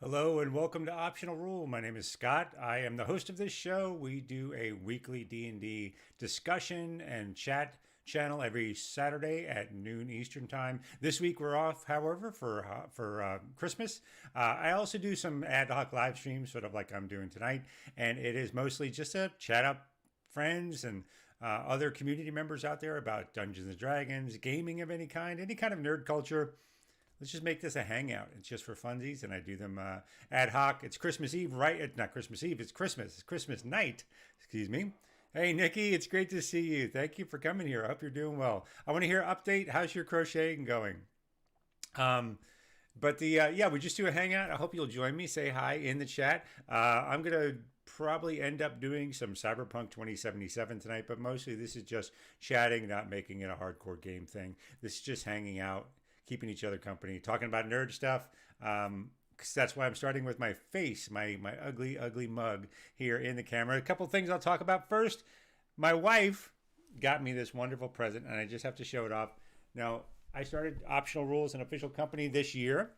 Hello and welcome to Optional Rule. My name is Scott. I am the host of this show. We do a weekly D&D discussion and chat channel every Saturday at noon Eastern Time. This week we're off, however, for Christmas. I also do some ad hoc live streams, sort of like I'm doing tonight, and it is mostly just a chat up friends and other community members out there about Dungeons and Dragons, gaming of any kind of nerd culture. Let's just make this a hangout. It's just for funsies, and I do them ad hoc. It's Christmas Eve, right? It's not Christmas Eve. It's Christmas. It's Christmas night. Excuse me. Hey, Nikki, it's great to see you. Thank you for coming here. I hope you're doing well. I want to hear update. How's your crocheting going? But we just do a hangout. I hope you'll join me. Say hi in the chat. I'm gonna probably end up doing some Cyberpunk 2077 tonight, but mostly this is just chatting, not making it a hardcore game thing. This is just hanging out, keeping each other company, talking about nerd stuff. 'Cause that's why I'm starting with my face, my ugly mug here in the camera. A couple things I'll talk about first. My wife got me this wonderful present, and I just have to show it off. Now, I started Optional Rules, an official company, this year.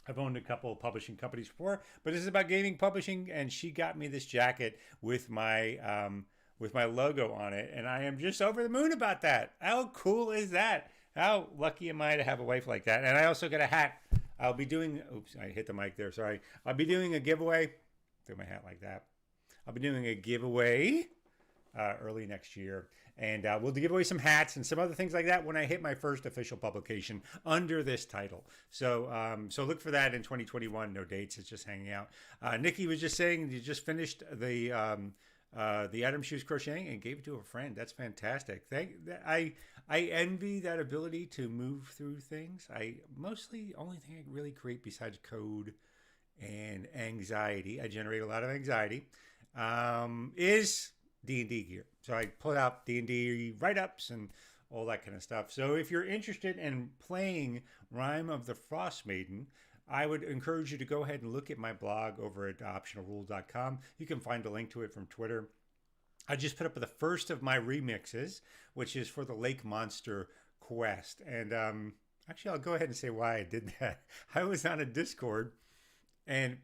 I've owned a couple of publishing companies before, but this is about gaming publishing, and she got me this jacket with my logo on it, and I am just over the moon about that. How cool is that? How lucky am I to have a wife like that? And I also got a hat. I'll be doing, oops, I hit the mic there, sorry. I'll be doing a giveaway. Do my hat like that. I'll be doing a giveaway early next year. And we'll give away some hats and some other things like that when I hit my first official publication under this title. So look for that in 2021. No dates. It's just hanging out. Nikki was just saying you just finished the Adam Shoes crocheting and gave it to a friend. That's fantastic. I envy that ability to move through things. I mostly only thing I really create besides code and anxiety. I generate a lot of anxiety. Is D&D gear. So I pull out D&D write-ups and all that kind of stuff. So if you're interested in playing Rime of the Frost Maiden, I would encourage you to go ahead and look at my blog over at optionalrule.com. You can find a link to it from Twitter. I just put up the first of my remixes, which is for the Lake Monster quest. And actually, I'll go ahead and say why I did that. I was on a Discord, and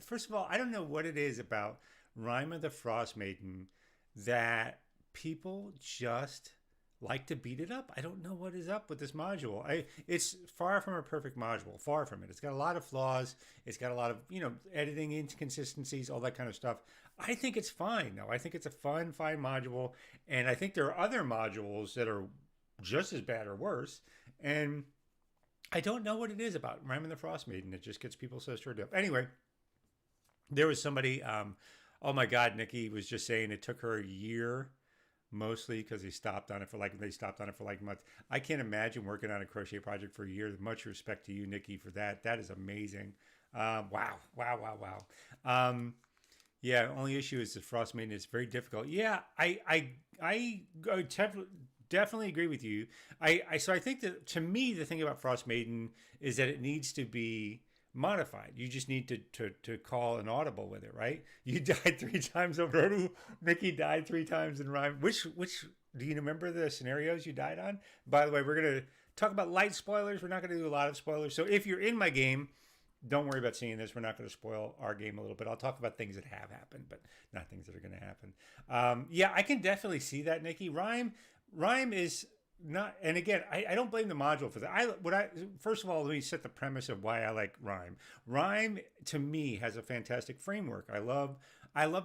first of all, I don't know what it is about Rime of the Frost Maiden that people just like to beat it up. I don't know what is up with this module. It's far from a perfect module. Far from it. It's got a lot of flaws. It's got a lot of editing inconsistencies, all that kind of stuff. I think it's fine though. I think it's a fine module, and I think there are other modules that are just as bad or worse. And I don't know what it is about Rime and the Frost Maiden. It just gets people so stirred up. Anyway, there was somebody. Oh my God, Nikki was just saying it took her a year, mostly because they stopped on it for months. I can't imagine working on a crochet project for a year. Much respect to you, Nikki, for that. That is amazing. Wow. Yeah, only issue is the Frost Maiden is very difficult. Yeah, I definitely agree with you. So I think that to me the thing about Frost Maiden is that it needs to be modified. You just need to call an audible with it, right? You died 3 times already. Nikki died 3 times in Rime. Which do you remember the scenarios you died on? By the way, we're gonna talk about light spoilers. We're not gonna do a lot of spoilers. So if you're in my game, don't worry about seeing this. We're not going to spoil our game a little bit. I'll talk about things that have happened, but not things that are going to happen. Yeah, I can definitely see that, Nikki. Rime is not, and again, I don't blame the module for that. First of all, let me set the premise of why I like Rime. Rime to me has a fantastic framework. I love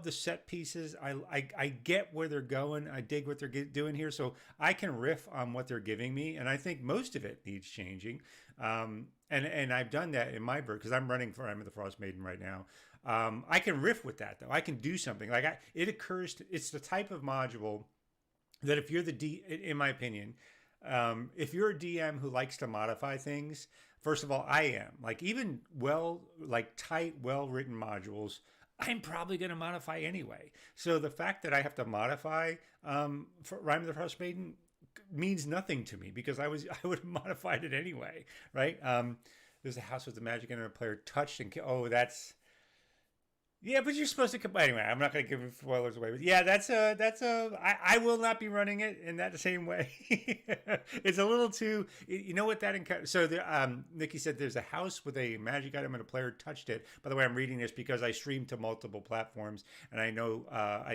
the set pieces. I get where they're going. I dig what they're doing here, so I can riff on what they're giving me, and I think most of it needs changing. And I've done that in my bird because I'm running for Rime of the Frost Maiden right now. I can riff with that though. I can do something it's the type of module that if you're in my opinion, if you're a DM who likes to modify things, first of all, I am. Like even tight, well-written modules, I'm probably going to modify anyway. So the fact that I have to modify for Rime of the Frost Maiden means nothing to me because I would have modified it anyway, right? There's a house with the magic internet player touched and that's Yeah, but you're supposed to come anyway. I'm not going to give spoilers away, but yeah, I will not be running it in that same way. It's a little too. You know what that encounter? So Nikki said there's a house with a magic item and a player touched it. By the way, I'm reading this because I stream to multiple platforms, and I know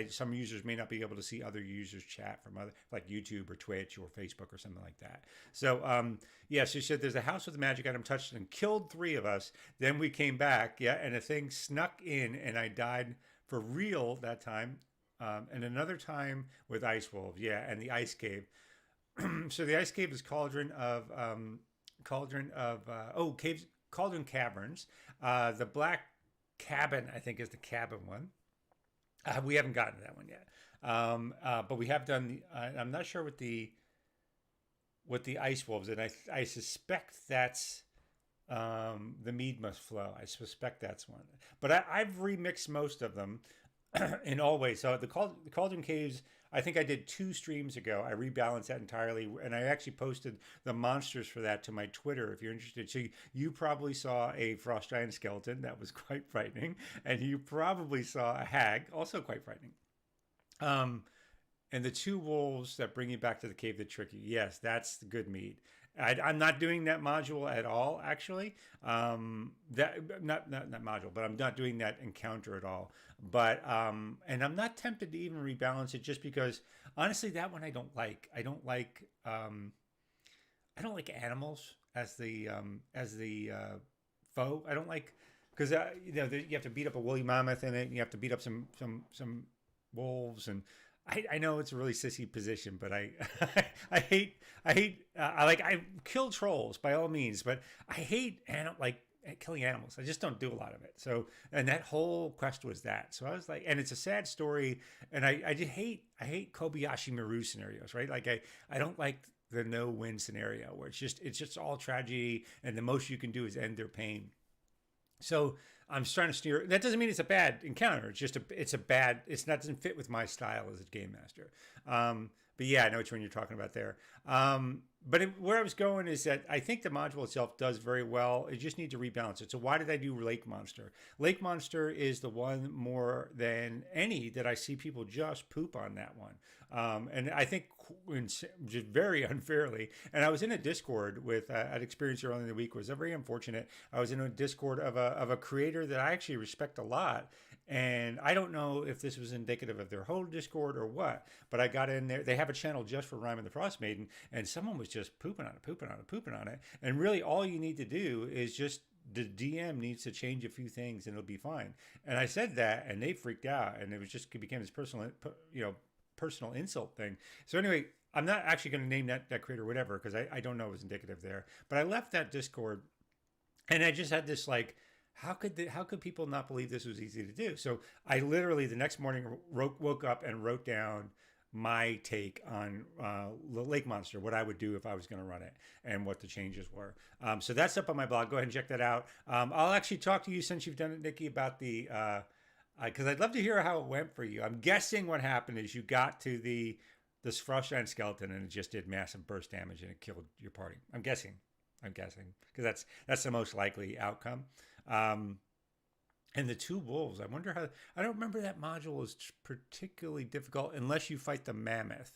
some users may not be able to see other users chat from other like YouTube or Twitch or Facebook or something like that. So yeah, she said there's a house with a magic item touched it and killed three of us. Then we came back, yeah, and a thing snuck in, and I died for real that time. And another time with ice wolves, yeah, and the ice cave. So the ice cave is caves, cauldron caverns. The black cabin, I think, is the cabin one. We haven't gotten to that one yet, but we have done. I'm not sure what the ice wolves, and I suspect that's the mead must flow. I suspect that's one, but I've remixed most of them in all ways. So the Cauldron Caves, I think I did 2 streams ago. I rebalanced that entirely, and I actually posted the monsters for that to my Twitter if you're interested. So you probably saw a frost giant skeleton that was quite frightening, and you probably saw a hag, also quite frightening. Um, and the 2 wolves that bring you back to the cave that trick you. Yes, that's the good meat. I'm not doing that module at all, actually. That not module, but I'm not doing that encounter at all. But and I'm not tempted to even rebalance it just because honestly, that one I don't like. I don't like animals as the foe. I don't like because you have to beat up a woolly mammoth in it. And you have to beat up some wolves and I know it's a really sissy position, but I kill trolls by all means, but I hate killing animals. I just don't do a lot of it. So and that whole quest was that. So I was like, and it's a sad story, and I just I hate Kobayashi Maru scenarios, right? Like I don't like the no win scenario where it's just all tragedy, and the most you can do is end their pain. So I'm just trying to steer. That doesn't mean it's a bad encounter. It's a bad. It's not doesn't fit with my style as a game master. But yeah, I know which one you're talking about there. Where I was going is that I think the module itself does very well. It just needs to rebalance it. So why did I do Lake Monster? Lake Monster is the one more than any that I see people just poop on that one. And I think just very unfairly. And I was in a Discord with an experience earlier in the week. Was very unfortunate. I was in a Discord of a creator that I actually respect a lot. And I don't know if this was indicative of their whole Discord or what, but I got in there. They have a channel just for Rhyme of the Frost Maiden, and someone was just pooping on it, pooping on it, pooping on it. And really, all you need to do is just the DM needs to change a few things, and it'll be fine. And I said that, and they freaked out, and it became this personal insult thing. So anyway, I'm not actually going to name that creator or whatever because I don't know it was indicative there. But I left that Discord, and I just had this like how could people not believe this was easy to do? So I literally the next morning woke up and wrote down my take on Lake Monster, what I would do if I was going to run it, and what the changes were. So that's up on my blog. Go ahead and check that out. I'll actually talk to you since you've done it, Nikki, about the because I'd love to hear how it went for you. I'm guessing what happened is you got to this frost giant skeleton and it just did massive burst damage and it killed your party. I'm guessing because that's the most likely outcome. Um, and the 2 wolves, I wonder how. I don't remember that module is particularly difficult unless you fight the mammoth.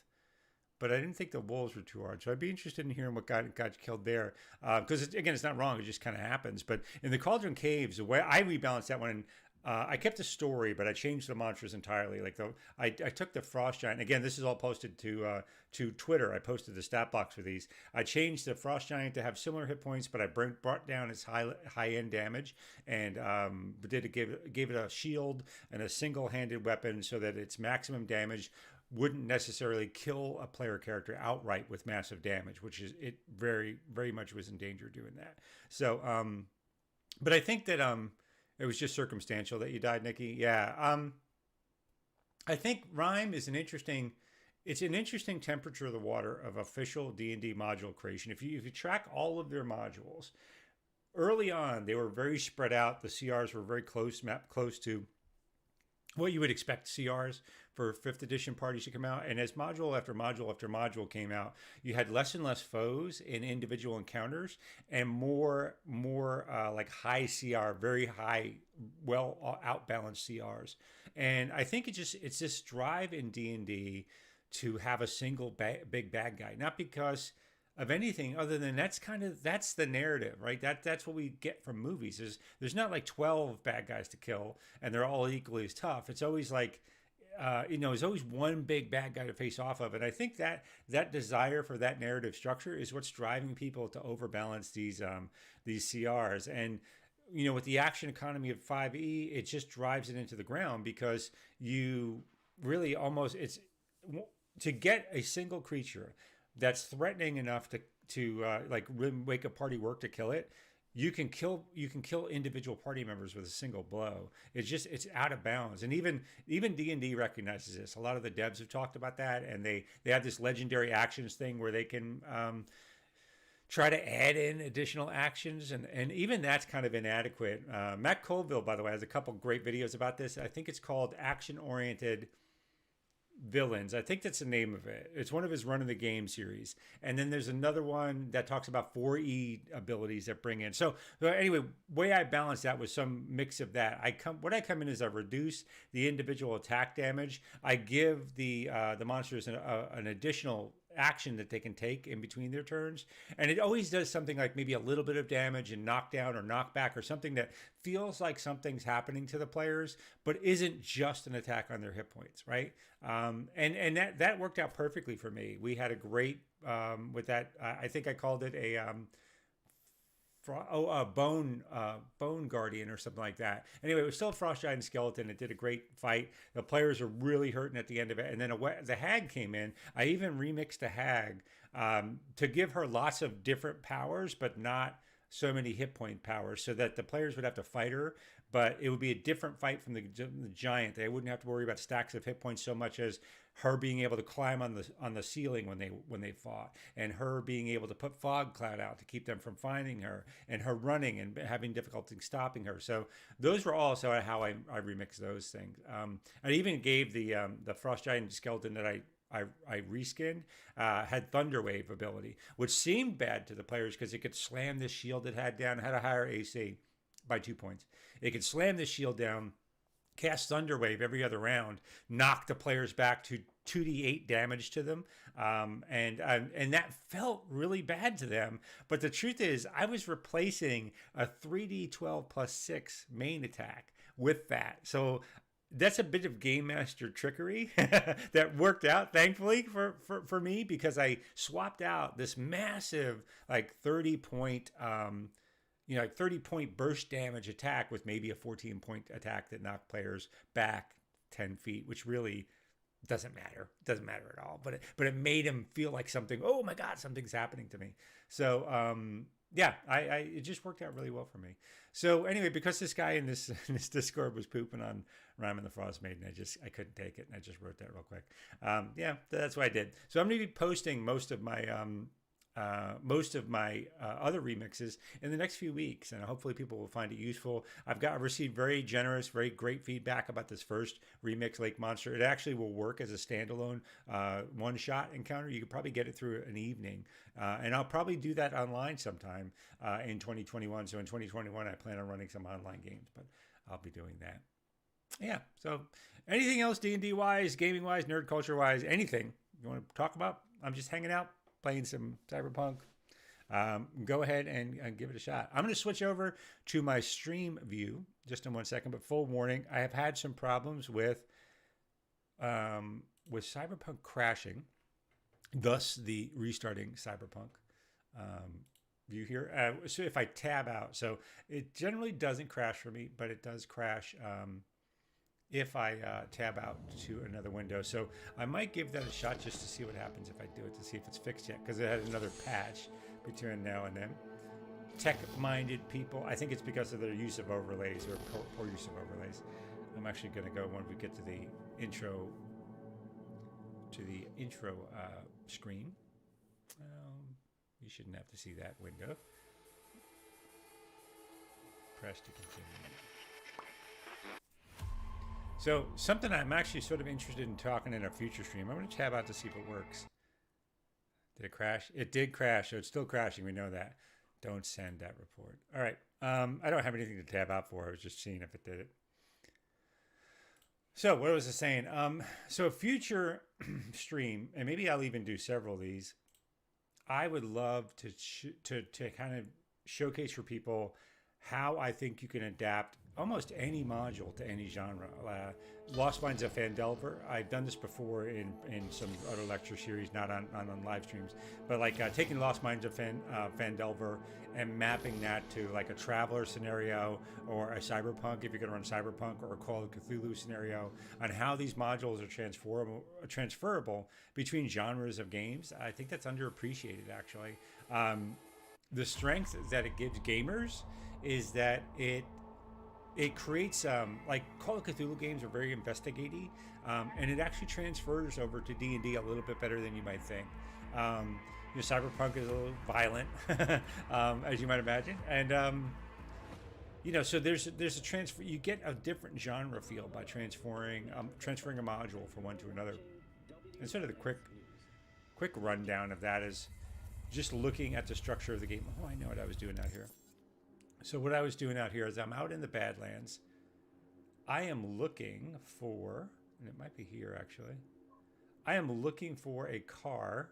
But I didn't think the wolves were too hard, so I'd be interested in hearing what got killed there. Because again, it's not wrong; it just kind of happens. But in the Cauldron Caves, the way I rebalanced that one, I kept the story, but I changed the monsters entirely. I took the frost giant. Again, this is all posted to Twitter. I posted the stat box for these. I changed the frost giant to have similar hit points, but I brought down its high end damage and gave it a shield and a single handed weapon so that its maximum damage wouldn't necessarily kill a player character outright with massive damage, which is it very very much was in danger of doing that. So, but I think that it was just circumstantial that you died, Nikki. Yeah. I think Rhyme is it's an interesting temperature of the water of official D&D module creation. If you track all of their modules, early on they were very spread out. The CRs were very close, mapped close to what you would expect CRs for 5th edition parties to come out. And as module after module after module came out, you had less and less foes in individual encounters and more like high CR, very high, well outbalanced CRs. And I think it's this drive in D&D to have a single big bad guy, not because of anything other than that's the narrative, right? That's what we get from movies. There's not like 12 bad guys to kill and they're all equally as tough. It's always like there's always one big bad guy to face off of. And I think that desire for that narrative structure is what's driving people to overbalance these CRs. And with the action economy of 5e, it just drives it into the ground because you really almost it's to get a single creature that's threatening enough to like make a party work to kill it. You can kill individual party members with a single blow. It's out of bounds. And even D&D recognizes this. A lot of the devs have talked about that, and they have this legendary actions thing where they can try to add in additional actions, and even that's kind of inadequate. Matt Colville, by the way, has a couple great videos about this. I think it's called Action Oriented Villains. I think that's the name of it. It's one of his Run of the Game series. And then there's another one that talks about 4E abilities that bring in. So anyway, way I balance that with some mix of that. What I come in is I reduce the individual attack damage. I give the monsters an additional action that they can take in between their turns, and it always does something like maybe a little bit of damage and knockdown or knockback or something that feels like something's happening to the players but isn't just an attack on their hit points, right? And that worked out perfectly for me. We had a great with that. I think I called it a bone guardian or something like that. Anyway, it was still a frost giant skeleton. It did a great fight. The players were really hurting at the end of it. And then the hag came in. I even remixed the hag to give her lots of different powers, but not so many hit point powers, so that the players would have to fight her, but it would be a different fight from the giant. They wouldn't have to worry about stacks of hit points so much as her being able to climb on the ceiling when they fought, and her being able to put fog cloud out to keep them from finding her, and her running and having difficulty stopping her. So those were also how I remixed those things. I even gave the frost giant skeleton that I reskinned had Thunder Wave ability, which seemed bad to the players because it could slam this shield it had down. It had a higher AC by 2 points. It could slam this shield down, cast Thunder Wave every other round, knock the players back to 2d8 damage to them, and that felt really bad to them. But the truth is, I was replacing a 3d12 plus 6 main attack with that. So that's a bit of game master trickery that worked out, thankfully, for me, because I swapped out this massive like 30 point 30 point burst damage attack with maybe a 14 point attack that knocked players back 10 feet, which really doesn't matter. Doesn't matter at all. But it made him feel like something. Oh my God, something's happening to me. So yeah, it just worked out really well for me. So anyway, because this guy in this Discord was pooping on Ryman the Frost Maiden, I couldn't take it, and I just wrote that real quick. Yeah, that's what I did. So I'm going to be posting most of my other remixes in the next few weeks, and hopefully people will find it useful. I've received very generous, very great feedback about this first remix, Lake Monster. It actually will work as a standalone one-shot encounter. You could probably get it through an evening, and I'll probably do that online sometime in 2021. So in 2021, I plan on running some online games, but I'll be doing that. Yeah, so anything else D&D wise, gaming wise, nerd culture wise, anything you want to talk about? I'm just hanging out, playing some Cyberpunk. Go ahead and give it a shot. I'm going to switch over to my stream view just in 1 second, but full warning, I have had some problems with Cyberpunk crashing, thus the restarting Cyberpunk view here. So if I tab out, so it generally doesn't crash for me, but it does crash if I tab out to another window. So I might give that a shot just to see what happens if I do it, to see if it's fixed yet, because it had another patch between now and then. Tech-minded people, I think it's because of their use of overlays, or poor use of overlays. I'm actually going to go when we get to the intro screen. You shouldn't have to see that window. Press to continue. So something I'm actually sort of interested in talking in a future stream. I'm going to tab out to see if it works. Did it crash? It did crash. So it's still crashing. We know that. Don't send that report. All right. I don't have anything to tab out for. I was just seeing if it did it. So what was I saying? So future stream, and maybe I'll even do several of these. I would love to kind of showcase for people how I think you can adapt almost any module to any genre. Lost Minds of Fandelver. I've done this before in some other lecture series, not on live streams, but like taking Lost Minds of Fandelver and mapping that to like a Traveler scenario or a Cyberpunk, if you're going to run Cyberpunk, or a Call of Cthulhu scenario, on how these modules are transferable between genres of games. I think that's underappreciated, actually. The strength that it gives gamers is that it creates like Call of Cthulhu games are very investigative, and it actually transfers over to D&D a little bit better than you might think. Cyberpunk is a little violent, as you might imagine, and so there's a transfer. You get a different genre feel by transferring a module from one to another. And sort of the quick rundown of that is just looking at the structure of the game. Oh, I know what I was doing out here. So what I was doing out here is I'm out in the Badlands. I am looking for, and it might be here actually, I am looking for a car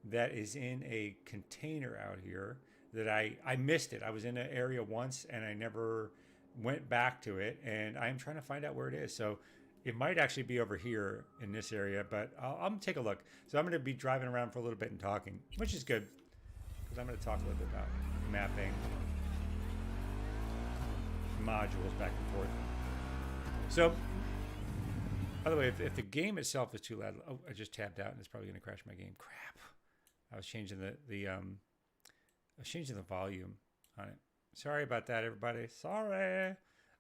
that is in a container out here that I missed it. I was in an area once and I never went back to it, and I'm trying to find out where it is. So it might actually be over here in this area, but I'll take a look. So I'm going to be driving around for a little bit and talking, which is good, because I'm going to talk a little bit about mapping modules back and forth. So, by the way, if the game itself is too loud, oh, I just tabbed out and it's probably going to crash my game. Crap! I was changing the volume on it. Sorry about that, everybody. Sorry.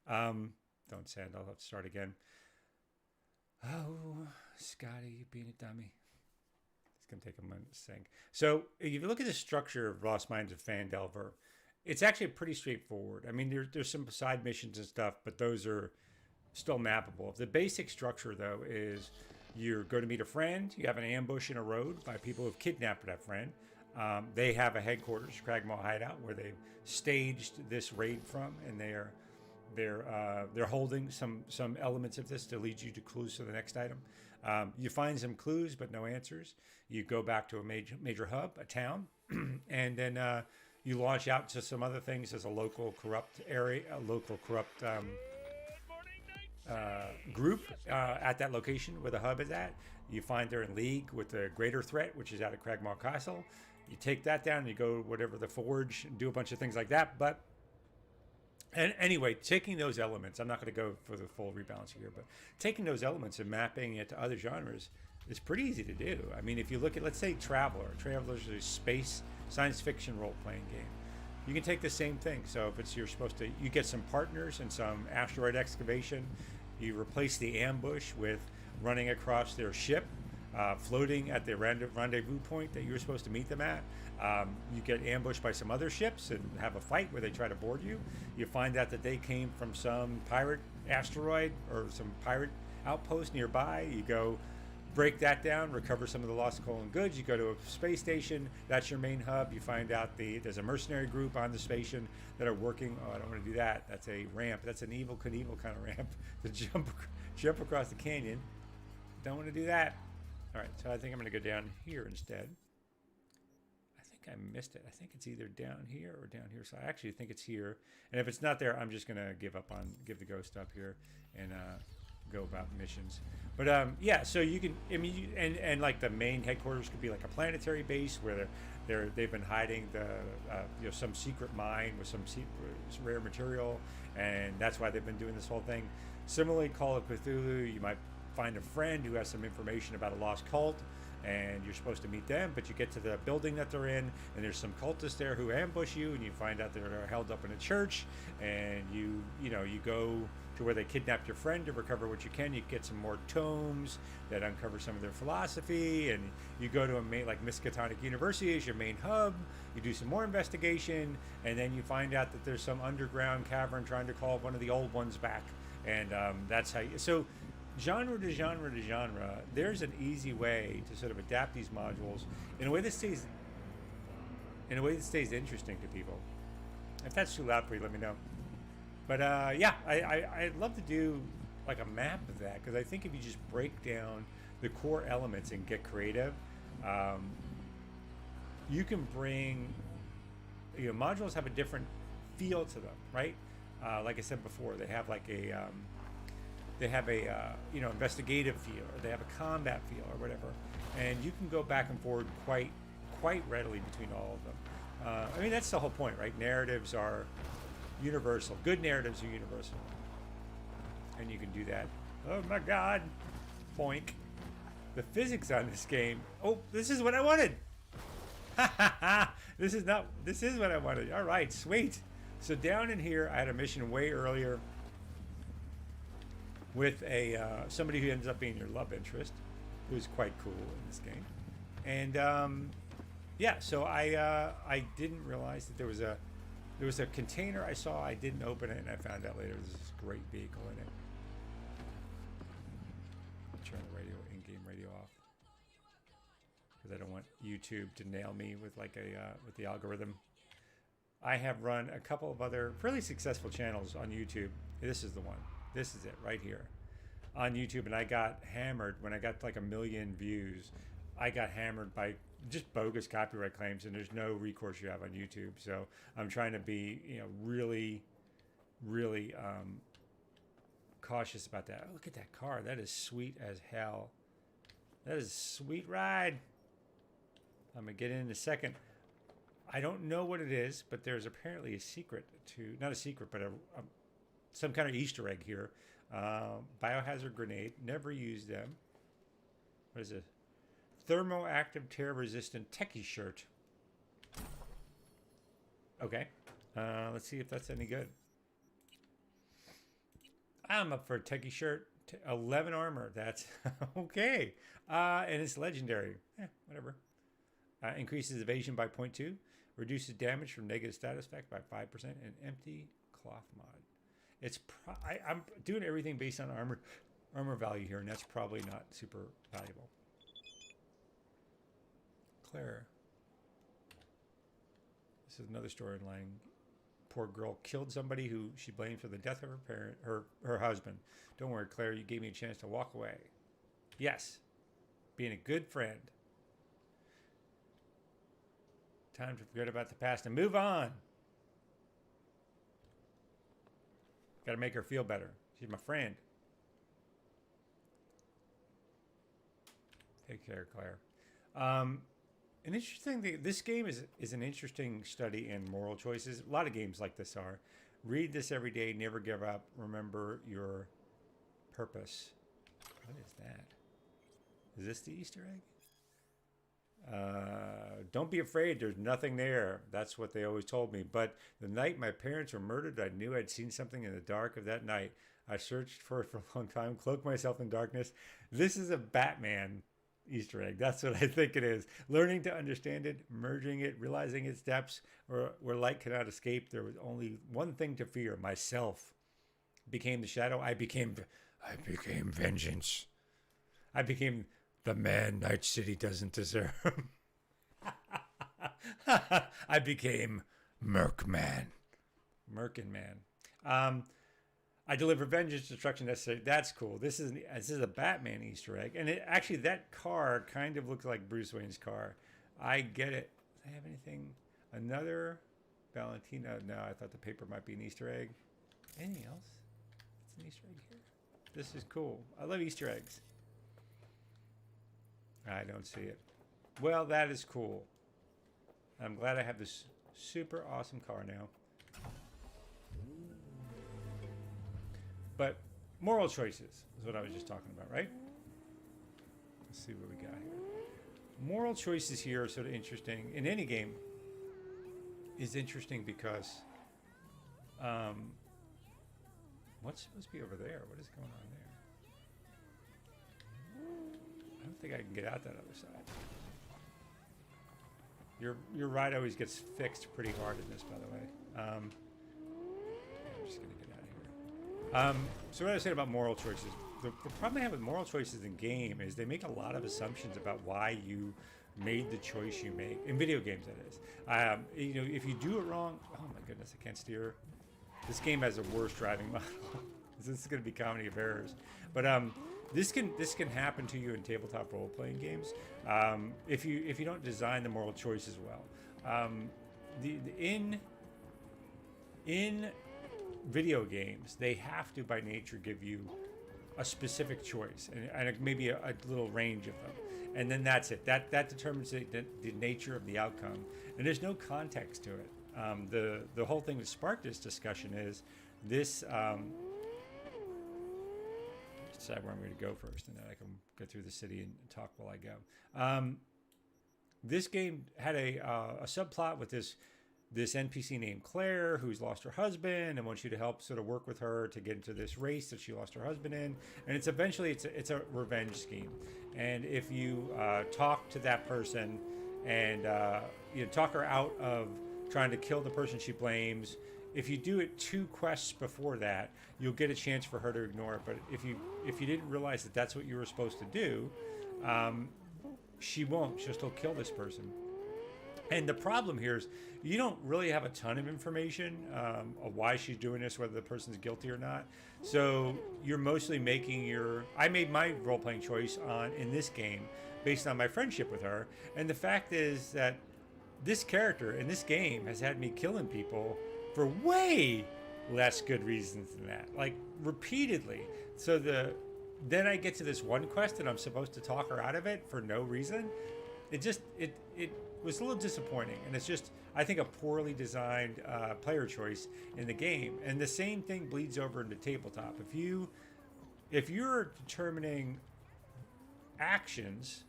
Don't send. I'll have to start again. Oh, Scotty, you being a dummy. It's going to take a minute to sync. So, if you look at the structure of Lost Minds of Fandelver, it's actually pretty straightforward. I mean, there's some side missions and stuff, but those are still mappable. The basic structure, though, is you're going to meet a friend. You have an ambush in a road by people who've kidnapped that friend. They have a headquarters, Cragmaw Hideout, where they've staged this raid from, and they're holding some elements of this to lead you to clues to the next item. You find some clues, but no answers. You go back to a major hub, a town, and then you launch out to some other things as a local corrupt area, a local corrupt group at that location where the hub is at. You find they're in league with the greater threat, which is out of Cragmaw Castle. You take that down, you go whatever the forge, and do a bunch of things like that. And anyway, taking those elements, I'm not going to go for the full rebalancing here, but taking those elements and mapping it to other genres is pretty easy to do. I mean, if you look at, let's say, Traveler. Traveler's a space science fiction role-playing game. You can take the same thing. So if it's you get some partners and some asteroid excavation. You replace the ambush with running across their ship, floating at the rendezvous point that you were supposed to meet them at. You get ambushed by some other ships and have a fight where they try to board you. You find out that they came from some pirate asteroid or some pirate outpost nearby. You go break that down, recover some of the lost coal and goods. You go to a space station. That's your main hub. You find out there's a mercenary group on the station that are working. Oh, I don't want to do that. That's a ramp. That's an Evil Knievel kind of ramp to jump across the canyon. Don't want to do that. All right, so I think I'm going to go down here instead. I think I missed it. I think it's either down here or down here. So I actually think it's here. And if it's not there, I'm just going to give the ghost up here and go about missions. But yeah, so you can, I mean, and like the main headquarters could be like a planetary base where they've been hiding some secret mine with some rare material, and that's why they've been doing this whole thing. Similarly, Call of Cthulhu, you might find a friend who has some information about a lost cult, and you're supposed to meet them, but you get to the building that they're in, and there's some cultists there who ambush you, and you find out they're held up in a church, and you go to where they kidnapped your friend to recover what you can. You get some more tomes that uncover some of their philosophy, and you go to like Miskatonic University as your main hub. You do some more investigation, and then you find out that there's some underground cavern trying to call one of the old ones back. and that's how you. So, genre to genre to genre, there's an easy way to sort of adapt these modules in a way that stays interesting to people. If that's too loud for you, let me know. But yeah, I'd love to do like a map of that, because I think if you just break down the core elements and get creative, you can bring, modules have a different feel to them, right? Like I said before, they have like a investigative feel, or they have a combat feel, or whatever, and you can go back and forward quite readily between all of them. I mean, that's the whole point, right? Narratives are universal. Good narratives are universal, and you can do that. Oh my God, boink! The physics on this game. Oh, this is what I wanted. This is what I wanted. All right, sweet. So down in here, I had a mission way earlier with a somebody who ends up being your love interest, who's quite cool in this game, and yeah. So I didn't realize that there was a container I saw. I didn't open it, and I found out later there's this great vehicle in it. Turn the radio, in-game radio off, because I don't want YouTube to nail me with like with the algorithm. I have run a couple of other fairly successful channels on YouTube. This is the one. This is it right here on YouTube, and I got hammered when I got like 1 million views. I got hammered by just bogus copyright claims, and there's no recourse you have on YouTube. So I'm trying to be, really, really cautious about that. Oh, look at that car. That is sweet as hell. That is a sweet ride. I'm gonna get in a second. I don't know what it is, but there's apparently a secret to, not a secret, but some kind of Easter egg here. Biohazard grenade. Never used them. What is it? Thermoactive tear resistant techie shirt. Okay. Let's see if that's any good. I'm up for a techie shirt. 11 armor. That's okay. And it's legendary. Whatever. Increases evasion by 0.2. Reduces damage from negative status effect by 5%. And empty cloth mod. It's I'm doing everything based on armor value here, and that's probably not super valuable. Claire. This is another storyline. Poor girl killed somebody who she blamed for the death of her parent, her husband. Don't worry, Claire, you gave me a chance to walk away. Yes. Being a good friend. Time to forget about the past and move on. Got to make her feel better. She's my friend. Take care, Claire. An interesting thing, this game is an interesting study in moral choices. A lot of games like this are. Read this every day, never give up, remember your purpose. What is that? Is this the Easter egg? Don't be afraid, there's nothing there. That's what they always told me. But the night my parents were murdered, I knew I'd seen something in the dark of that night. I searched for it for a long time, cloaked myself in darkness. This is a Batman Easter egg. That's what I think it is. Learning to understand it, merging it, realizing its depths, where light cannot escape. There was only one thing to fear, myself. Became the shadow. I became vengeance. I became the man Night City doesn't deserve. I became Merkman. Merkin Man. I deliver vengeance, destruction necessary. That's cool. This is a Batman Easter egg, and actually that car kind of looks like Bruce Wayne's car. I get it. Does I have anything? Another Valentina? No, I thought the paper might be an Easter egg. Anything else? It's an Easter egg here. This is cool. I love Easter eggs. I don't see it. Well, that is cool. I'm glad I have this super awesome car now. But moral choices is what I was just talking about, right? Let's see what we got here. Moral choices here are sort of interesting. In any game, is interesting because what's supposed to be over there? What is going on there? I don't think I can get out that other side. Your ride always gets fixed pretty hard in this, by the way. I'm just gonna get out of here. So what I was saying about moral choices, the problem I have with moral choices in game is they make a lot of assumptions about why you made the choice you make in video games. That is, you know, if you do it wrong, oh my goodness, I can't steer. This game has a worse driving model. This is going to be comedy of errors, but this can happen to you in tabletop role playing games if you don't design the moral choices well. In video games, they have to by nature give you a specific choice and maybe a little range of them, and then that's it. That determines the nature of the outcome, and there's no context to it. The whole thing that sparked this discussion is this. Decide where I'm going to go first, and then I can go through the city and talk while I go. This game had a subplot with this NPC named Claire, who's lost her husband and wants you to help sort of work with her to get into this race that she lost her husband in. And it's eventually it's a revenge scheme. And if you talk to that person and you know, talk her out of trying to kill the person she blames, if you do it 2 quests before that, you'll get a chance for her to ignore it. But if you didn't realize that that's what you were supposed to do, she won't. She'll still kill this person. And the problem here is you don't really have a ton of information of why she's doing this, whether the person's guilty or not. So you're mostly making your... I made my role-playing choice in this game based on my friendship with her. And the fact is that this character in this game has had me killing people for way less good reasons than that. Like, repeatedly. So then I get to this one quest and I'm supposed to talk her out of it for no reason. It was a little disappointing, and it's just, I think, a poorly designed player choice in the game. And the same thing bleeds over into tabletop. If you're determining actions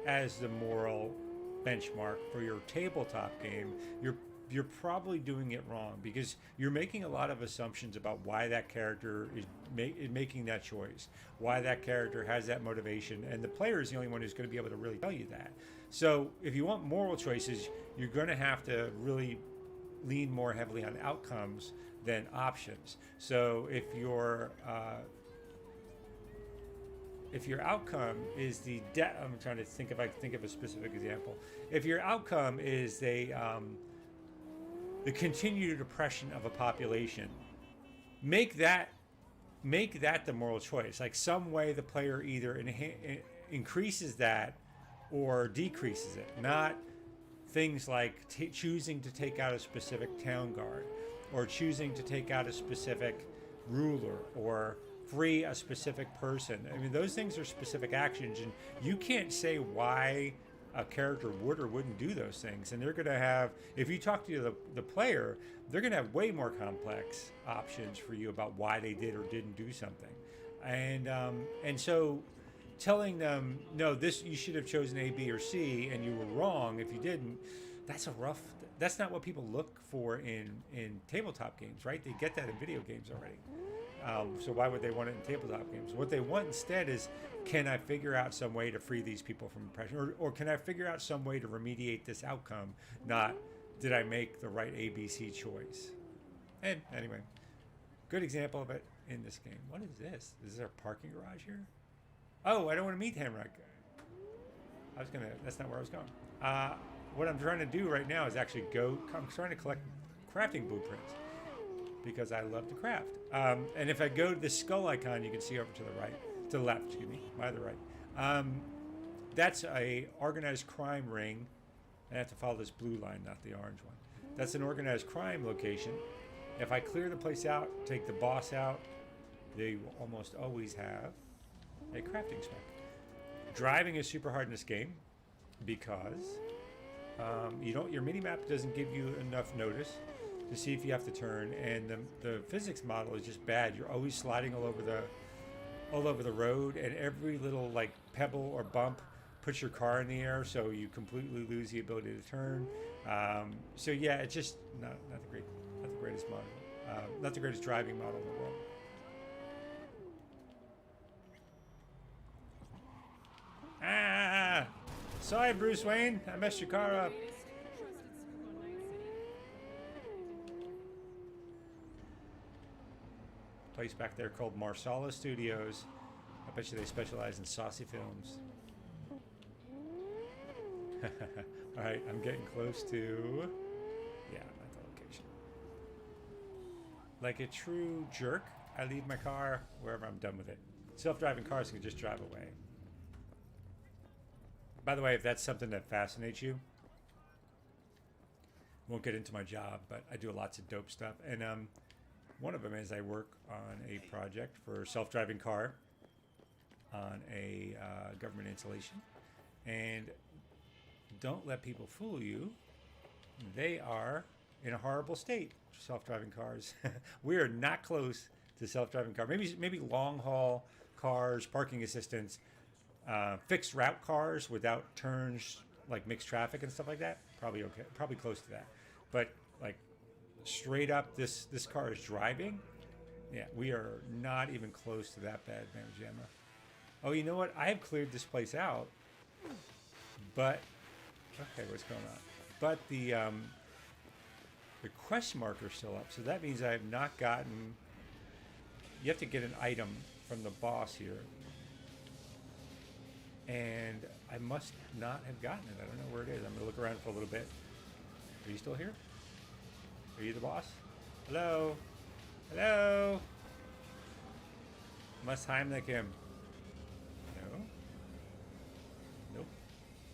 as the moral benchmark for your tabletop game, you're probably doing it wrong, because you're making a lot of assumptions about why that character is making that choice, why that character has that motivation, and the player is the only one who's going to be able to really tell you that. So if you want moral choices, you're going to have to really lean more heavily on outcomes than options. So if your outcome is I'm trying to think if I can think of a specific example. If your outcome is the continued oppression of a population, make that the moral choice. Like, some way the player either increases that or decreases it. Not things like choosing to take out a specific town guard, or choosing to take out a specific ruler, or free a specific person. I mean, those things are specific actions, and you can't say why a character would or wouldn't do those things. And they're going to have, if you talk to the player, they're going to have way more complex options for you about why they did or didn't do something. And so telling them, no, this, you should have chosen A, B, or C, and you were wrong if you didn't, that's not what people look for in tabletop games, right? They get that in video games already. So why would they want it in tabletop games? What they want instead is, can I figure out some way to free these people from oppression? Or can I figure out some way to remediate this outcome? Not, did I make the right ABC choice? And anyway, good example of it in this game. What is this? Is there a parking garage here? Oh, I don't want to meet Hamrock. That's not where I was going. What I'm trying to do right now is actually I'm trying to collect crafting blueprints, because I love to craft. And if I go to the skull icon, you can see over to the left, excuse me, by the right. That's a organized crime ring. I have to follow this blue line, not the orange one. That's an organized crime location. If I clear the place out, take the boss out, they will almost always have a crafting spec. Driving is super hard in this game because your mini map doesn't give you enough notice to see if you have to turn, and the physics model is just bad. You're always sliding all over the road, and every little like pebble or bump puts your car in the air, so you completely lose the ability to turn. So yeah, it's just not the greatest model, not the greatest driving model in the world. Ah! Sorry, Bruce Wayne, I messed your car up. place back there called Marsala Studios. I bet you they specialize in saucy films. All right, I'm getting close to, yeah, I'm at the location. Like a true jerk, I leave my car wherever I'm done with it. Self-driving cars can just drive away. By the way, if that's something that fascinates you, won't get into my job, but I do lots of dope stuff. And one of them is I work on a project for a self-driving car on a government installation. And don't let people fool you. They are in a horrible state, self-driving cars. We are not close to self-driving cars. Maybe long-haul cars, parking assistance, fixed route cars without turns, like mixed traffic and stuff like that. Probably okay. Probably close to that. But like straight up, this car is driving. Yeah, we are not even close to that bad, man, Gemma. Oh, you know what? I have cleared this place out, but okay, what's going on? But the quest marker's still up, so that means I have not gotten. You have to get an item from the boss here, and I must not have gotten it. I don't know where it is. I'm gonna look around for a little bit. Are you still here? Are you the boss? Hello? Hello? Must Heimlich him. No? Nope.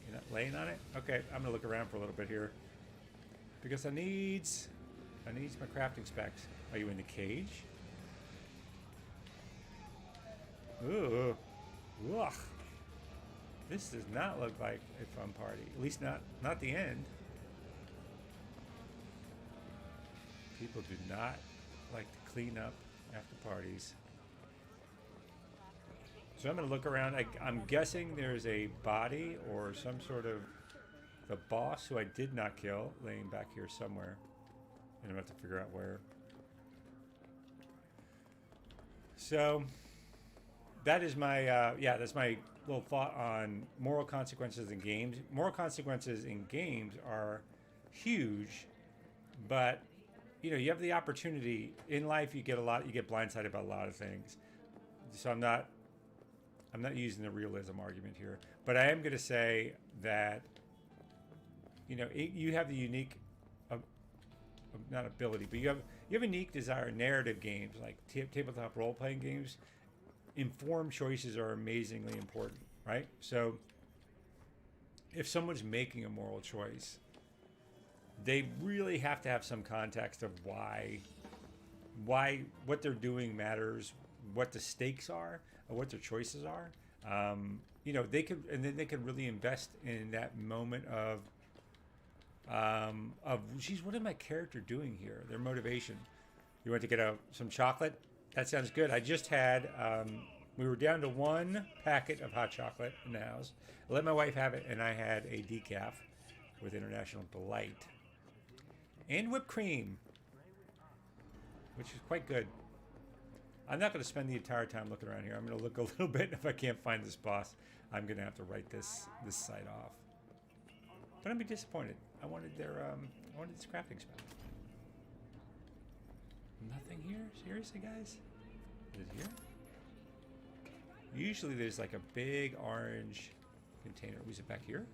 You're not laying on it? Okay, I'm gonna look around for a little bit here. Because I needs my crafting specs. Are you in the cage? Ooh. Ugh. This does not look like a fun party. At least not the end. People do not like to clean up after parties. So I'm going to look around. I'm guessing there's a body or some sort of the boss who I did not kill laying back here somewhere. And I'm going to have to figure out where. So that is my, that's my little thought on moral consequences in games. Moral consequences in games are huge, but you have the opportunity in life. You get blindsided about a lot of things. So I'm not using the realism argument here, but I am going to say that you have the unique, not ability, but you have a unique desire. Narrative games like tabletop role playing games, informed choices are amazingly important, right? So if someone's making a moral choice, they really have to have some context of why what they're doing matters, what the stakes are, or what their choices are. They could really invest in that moment of geez, what is my character doing here? Their motivation. You want to get some chocolate? That sounds good. I just had we were down to one packet of hot chocolate in the house. I let my wife have it, and I had a decaf with International Delight and whipped cream, which is quite good. I'm not going to spend the entire time looking around here. I'm going to look a little bit. If I can't find this boss, I'm going to have to write this site off. But I'd be disappointed. I wanted this crafting spell. Nothing here? Seriously, guys? Is it here? Usually there's like a big orange container. Was it back here?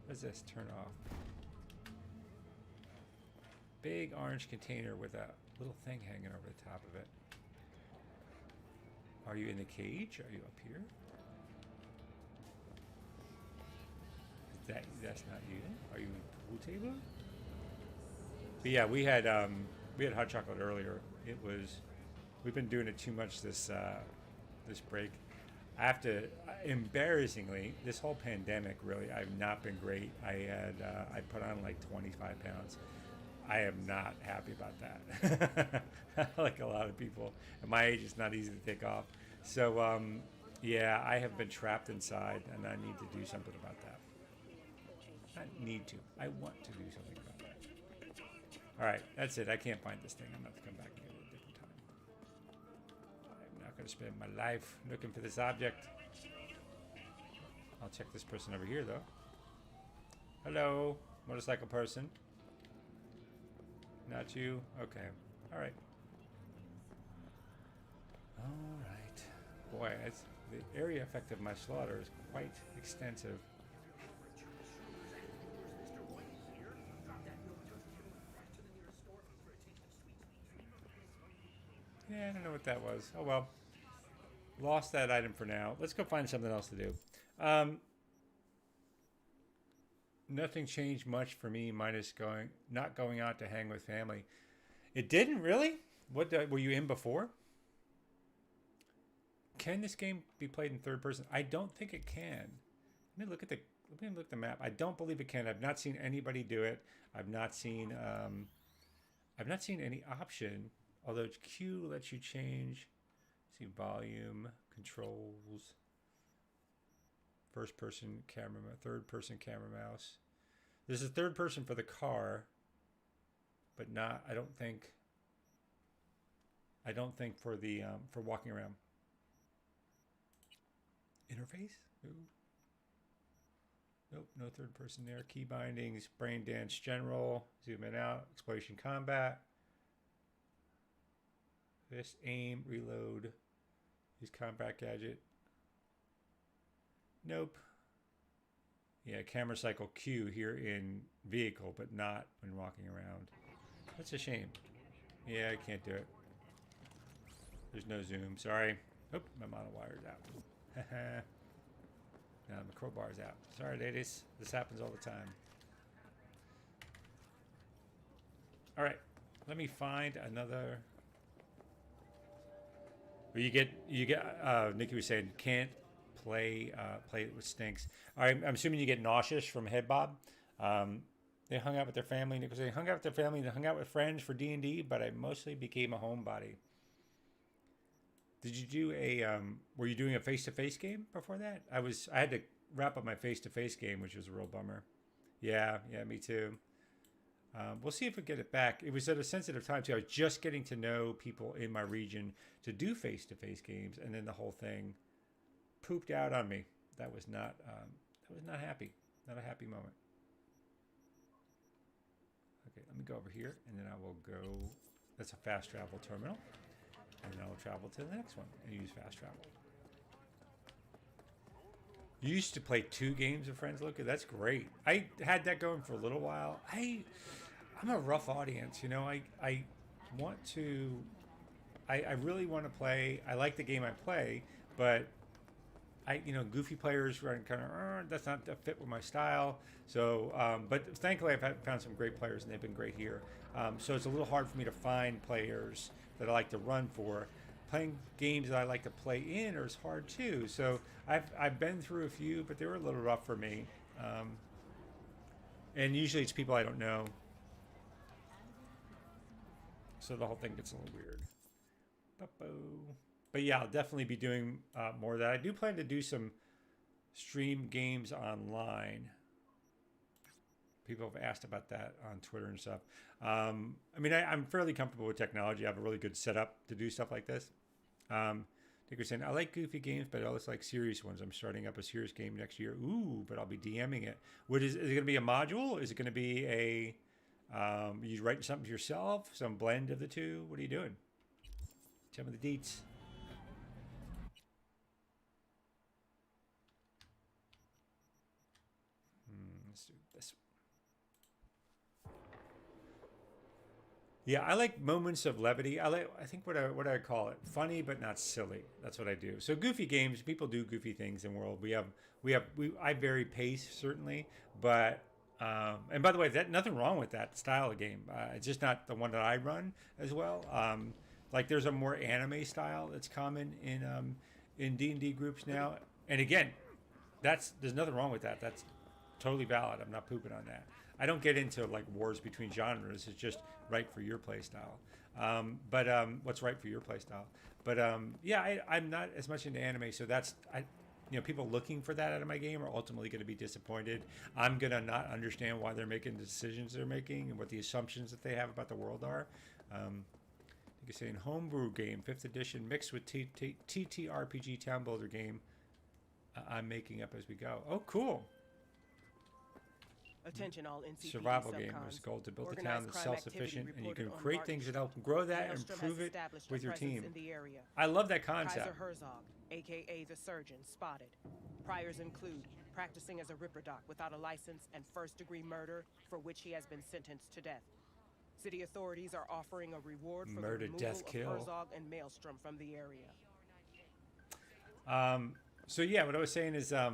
What is this? Turn off. Big orange container with a little thing hanging over the top of it. Are you in the cage? Are you up here? That's not you. Are you in the pool table? But yeah, we had hot chocolate earlier. We've been doing it too much this break. I have to, embarrassingly, this whole pandemic really, I've not been great. I put on like 25 pounds. I am not happy about that. Like a lot of people at my age, it's not easy to take off. So yeah, I have been trapped inside, and I need to do something about that. I need to. I want to do something about that. All right, that's it. I can't find this thing. I'm going to have to come back and get it at a different time. I'm not going to spend my life looking for this object. I'll check this person over here, though. Hello, motorcycle person. Not you? Okay. All right. All right. Boy, the area effect of my slaughter is quite extensive. Yeah, I don't know what that was. Oh well. Lost that item for now. Let's go find something else to do. Um, Nothing changed much for me, minus not going out to hang with family. It didn't really. What were you in before? Can this game be played in third person? I don't think it can. Let me look at the map. I don't believe it can. I've not seen anybody do it. I've not seen any option. Although Q lets you change. See volume, controls, first person camera, third person camera mouse. This is third person for the car, but not. I don't think for the for walking around. Interface? Ooh. Nope, no third person there. Key bindings, brain dance general, zoom in out, exploration combat. This aim, reload, use combat gadget. Nope. Yeah, camera cycle Q here in vehicle, but not when walking around. That's a shame. Yeah, I can't do it. There's no zoom, sorry. Oh, my monowire's out. Now the crowbar's out. Sorry, ladies. This happens all the time. All right, let me find another. Well, Nikki was saying can't play it with stinks. All right, I'm assuming you get nauseous from head bob. They hung out with their family. Nick was saying hung out with their family and hung out with friends for D&D, but I mostly became a homebody. Did you do were you doing a face-to-face game before that? I had to wrap up my face-to-face game, which was a real bummer. Yeah, me too. We'll see if we get it back. It was at a sensitive time too. I was just getting to know people in my region to do face-to-face games, and then the whole thing pooped out on me. That was not happy. Not a happy moment. Okay, let me go over here, and then I will go. That's a fast travel terminal. And then I'll travel to the next one and use fast travel. You used to play 2 games with friends, Luca. That's great. I had that going for a little while. I'm a rough audience, you know. I want to. I really want to play. I like the game I play, but goofy players run kind of. That's not a fit with my style. So, but thankfully I've found some great players, and they've been great here. So it's a little hard for me to find players that I like to run for. Playing games that I like to play in is hard too. So I've been through a few, but they were a little rough for me. And usually it's people I don't know. So the whole thing gets a little weird. But yeah, I'll definitely be doing more of that. I do plan to do some stream games online. People have asked about that on Twitter and stuff. I'm fairly comfortable with technology. I have a really good setup to do stuff like this. Nick was saying, I like goofy games, but I also like serious ones. I'm starting up a serious game next year. Ooh, but I'll be DMing it. Is it going to be a module? Is it going to be you writing something yourself? Some blend of the two? What are you doing? Tell me the deets. Let's do this. Yeah, I like moments of levity. I think what I call it, funny but not silly. That's what I do. So goofy games, people do goofy things in the world. I vary pace certainly, but and by the way, nothing wrong with that style of game. It's just not the one that I run as well. Like there's a more anime style that's common in D&D groups now. And again, there's nothing wrong with that. That's totally valid. I'm not pooping on that. I don't get into like wars between genres. It's just right for your play style. But what's right for your play style? But yeah, I'm not as much into anime, so people looking for that out of my game are ultimately going to be disappointed. I'm going to not understand why they're making the decisions they're making and what the assumptions that they have about the world are. You can say in homebrew game, 5th edition, mixed with TTRPG town builder game. I'm making up as we go. Oh, cool. Attention all NCPD survival game. It was subcons. a goal to build a town Organized that's crime activity self-sufficient, and you reported can on create Martin things that Street. help grow that and Maelstrom improve has it established with a your presence team. in the area. I love that concept. Kaiser Herzog, aka the Surgeon, spotted. Priors include practicing as a Ripper Doc without a license and first-degree murder, for which he has been sentenced to death. City authorities are offering a reward for Murder, the removal death, of kill. Herzog and Maelstrom from the area. So yeah, what I was saying is, sorry,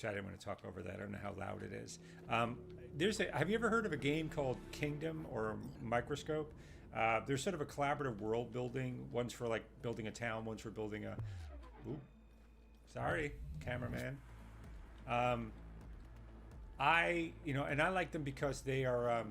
I didn't want to talk over that. I don't know how loud it is. Have you ever heard of a game called Kingdom or Microscope? There's sort of a collaborative world building. One's for like building a town. One's for building a. Ooh, sorry, cameraman. And I like them because they are.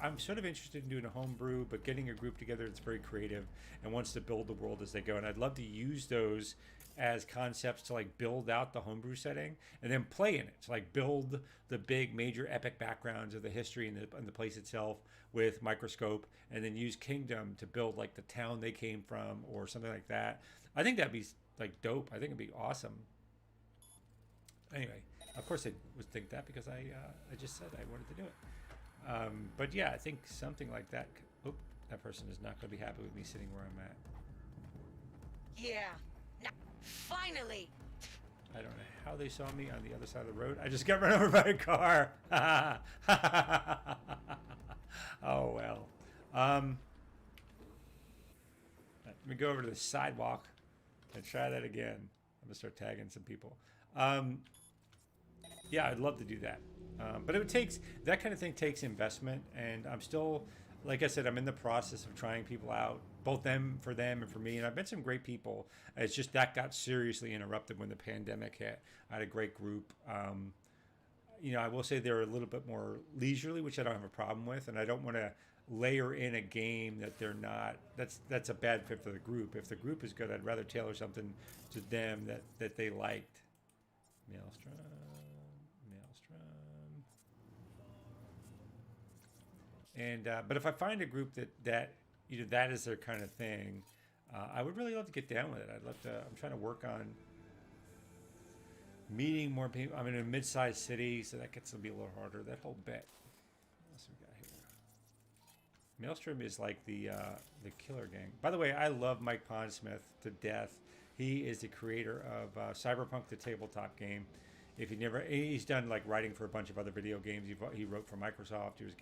I'm sort of interested in doing a homebrew, but getting a group together that's very creative and wants to build the world as they go. And I'd love to use those as concepts to like build out the homebrew setting and then play in it. To like build the big major epic backgrounds of the history and the place itself with Microscope, and then use Kingdom to build like the town they came from or something like that. I think that'd be like dope. I think it'd be awesome. Anyway, of course I would think that because I just said I wanted to do it. But yeah, I think something like that. Oop, that person is not going to be happy with me sitting where I'm at. Yeah. Now, finally. I don't know how they saw me on the other side of the road. I just got run over by a car. Oh well. Let me go over to the sidewalk and try that again. I'm gonna start tagging some people. Yeah, I'd love to do that. But that kind of thing takes investment, and I'm still, like I said, I'm in the process of trying people out, both for them and for me. And I've met some great people. It's just that got seriously interrupted when the pandemic hit. I had a great group. I will say they're a little bit more leisurely, which I don't have a problem with, and I don't want to layer in a game that they're not. That's a bad fit for the group. If the group is good, I'd rather tailor something to them that they liked. Maelstrom. And but if I find a group that is their kind of thing, I would really love to get down with it. I'd love to. I'm trying to work on meeting more people. I'm in a mid-sized city, so that gets to be a little harder. That whole bit. What else we got here? Maelstrom is like the killer gang. By the way, I love Mike Pondsmith to death. He is the creator of Cyberpunk, the tabletop game. He's done like writing for a bunch of other video games. He wrote for Microsoft. He was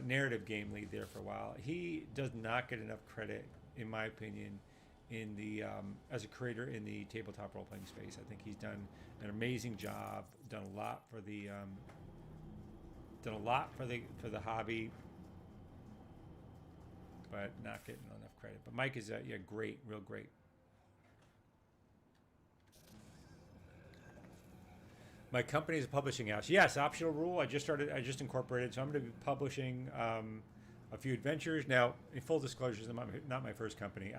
narrative game lead there for a while. He does not get enough credit, in my opinion, in the as a creator in the tabletop role playing space. I think he's done an amazing job. Done a lot for the hobby, but not getting enough credit. But Mike is great, real great. My company is a publishing house. Yes, optional rule. I just incorporated, so I'm going to be publishing a few adventures. Now, in full disclosure, it's not my first company.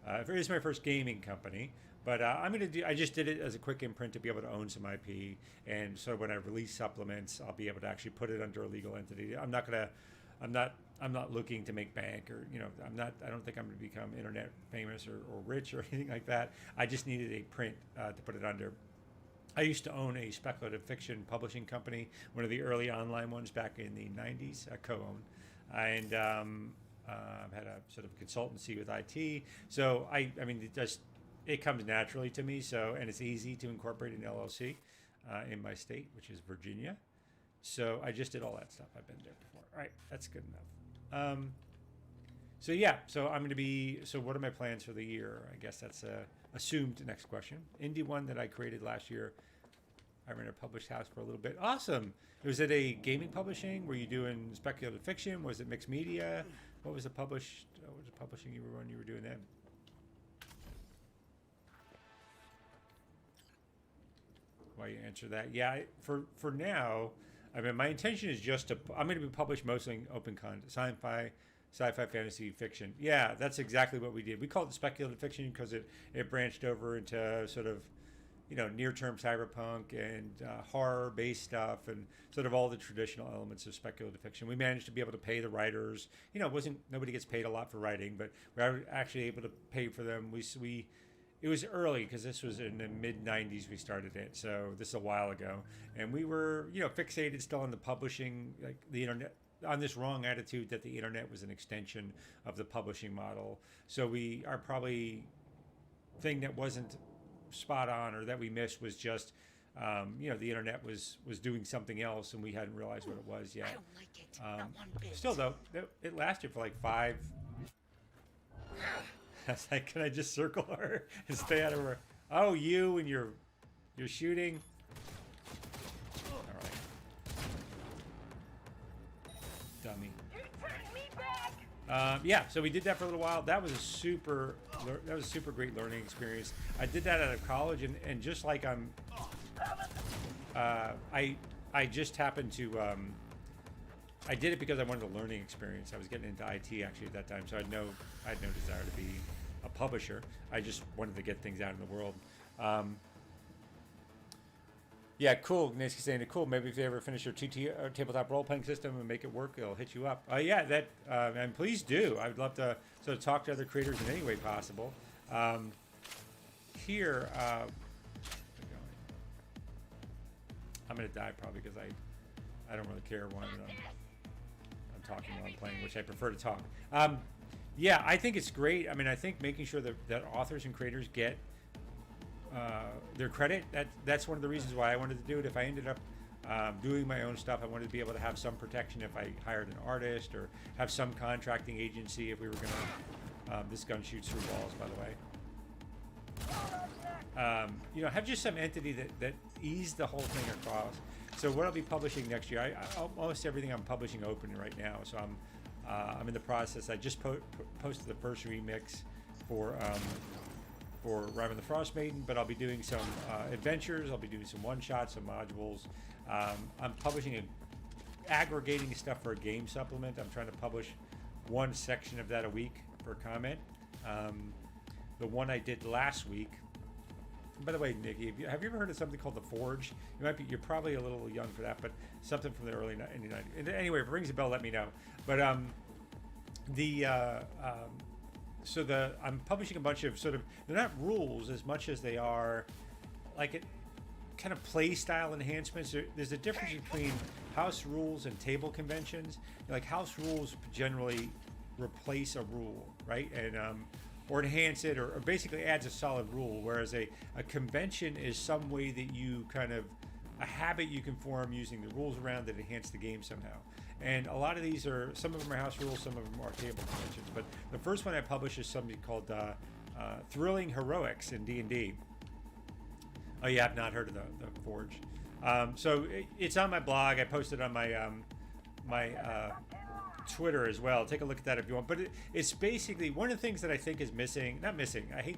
It is my first gaming company, but I just did it as a quick imprint to be able to own some IP, and so when I release supplements, I'll be able to actually put it under a legal entity. I'm not looking to make bank, or I don't think I'm going to become internet famous or rich or anything like that. I just needed a print to put it under. I used to own a speculative fiction publishing company, one of the early online ones back in the 90s, I co-owned. And I've had a sort of consultancy with IT. So, it comes naturally to me. So, and it's easy to incorporate an LLC in my state, which is Virginia. So I just did all that stuff. I've been there before. All right, that's good enough. So what are my plans for the year? I guess that's assumed next question. Indie one that I created last year. I ran a published house for a little bit. Awesome. Was it a gaming publishing? Were you doing speculative fiction? Was it mixed media? What was the publishing you were doing then? While you answer that, yeah. For now, my intention is I'm going to be published mostly in open content, sci-fi, fantasy, fiction. Yeah, that's exactly what we did. We called it speculative fiction because it branched over into sort of, near-term cyberpunk and horror-based stuff and sort of all the traditional elements of speculative fiction. We managed to be able to pay the writers. Nobody gets paid a lot for writing, but we were actually able to pay for them. it was early because this was in the mid 90s we started it, so this is a while ago, and we were, you know, fixated still on the publishing, like the internet, on this wrong attitude that the internet was an extension of the publishing model. So we are probably thing that wasn't spot on or that we missed was just you know, the internet was doing something else and we hadn't realized what it was yet. I don't like it. Not one bit. Still though, it lasted for like 5. I was like, can I just circle her and stay out of her? Oh, you and you're shooting. All right, dummy. Yeah, so we did that for a little while. That was a super great learning experience. I did that out of college, and just like I just happened to I did it because I wanted a learning experience. I was getting into IT actually at that time, so I had no desire to be a publisher. I just wanted to get things out in the world. Yeah, cool. Nancy's saying it cool. Maybe if you ever finish your tabletop role-playing system and make it work, it'll hit you up. Yeah, that and please do. I would love to sort of talk to other creators in any way possible. Here, I'm gonna die probably because I don't really care when I'm talking while I'm playing, which I prefer to talk. Yeah, I think it's great. I mean, I think making sure that authors and creators get their credit, that's one of the reasons why I wanted to do it. If I ended up doing my own stuff, I wanted to be able to have some protection if I hired an artist or have some contracting agency if we were gonna this gun shoots through walls, by the way. You know, have just some entity that eased the whole thing across. So what I'll be publishing next year, almost everything I'm publishing open right now, so I'm in the process. I just posted the first remix for Rime and the Frost Maiden, but I'll be doing some adventures. I'll be doing some one-shots, some modules. I'm publishing aggregating stuff for a game supplement. I'm trying to publish one section of that a week for comment. The one I did last week. By the way, Nikki, have you ever heard of something called The Forge? You're probably a little young for that, but something from the early 90s. Anyway, if it rings a bell, let me know. But I'm publishing a bunch of sort of, they're not rules as much as they are like kind of play style enhancements. There's a difference between house rules and table conventions. Like house rules generally replace a rule, right? And or enhance it, or basically adds a solid rule, whereas a convention is some way that you kind of, a habit you can form using the rules around that enhance the game somehow. And a lot of these are, some of them are house rules, some of them are table conventions. But the first one I published is something called Thrilling Heroics in D&D. Oh yeah, I've not heard of the Forge. So it's on my blog. I posted on my Twitter as well. Take a look at that if you want. But it's basically one of the things that I think is missing. Not missing. I'm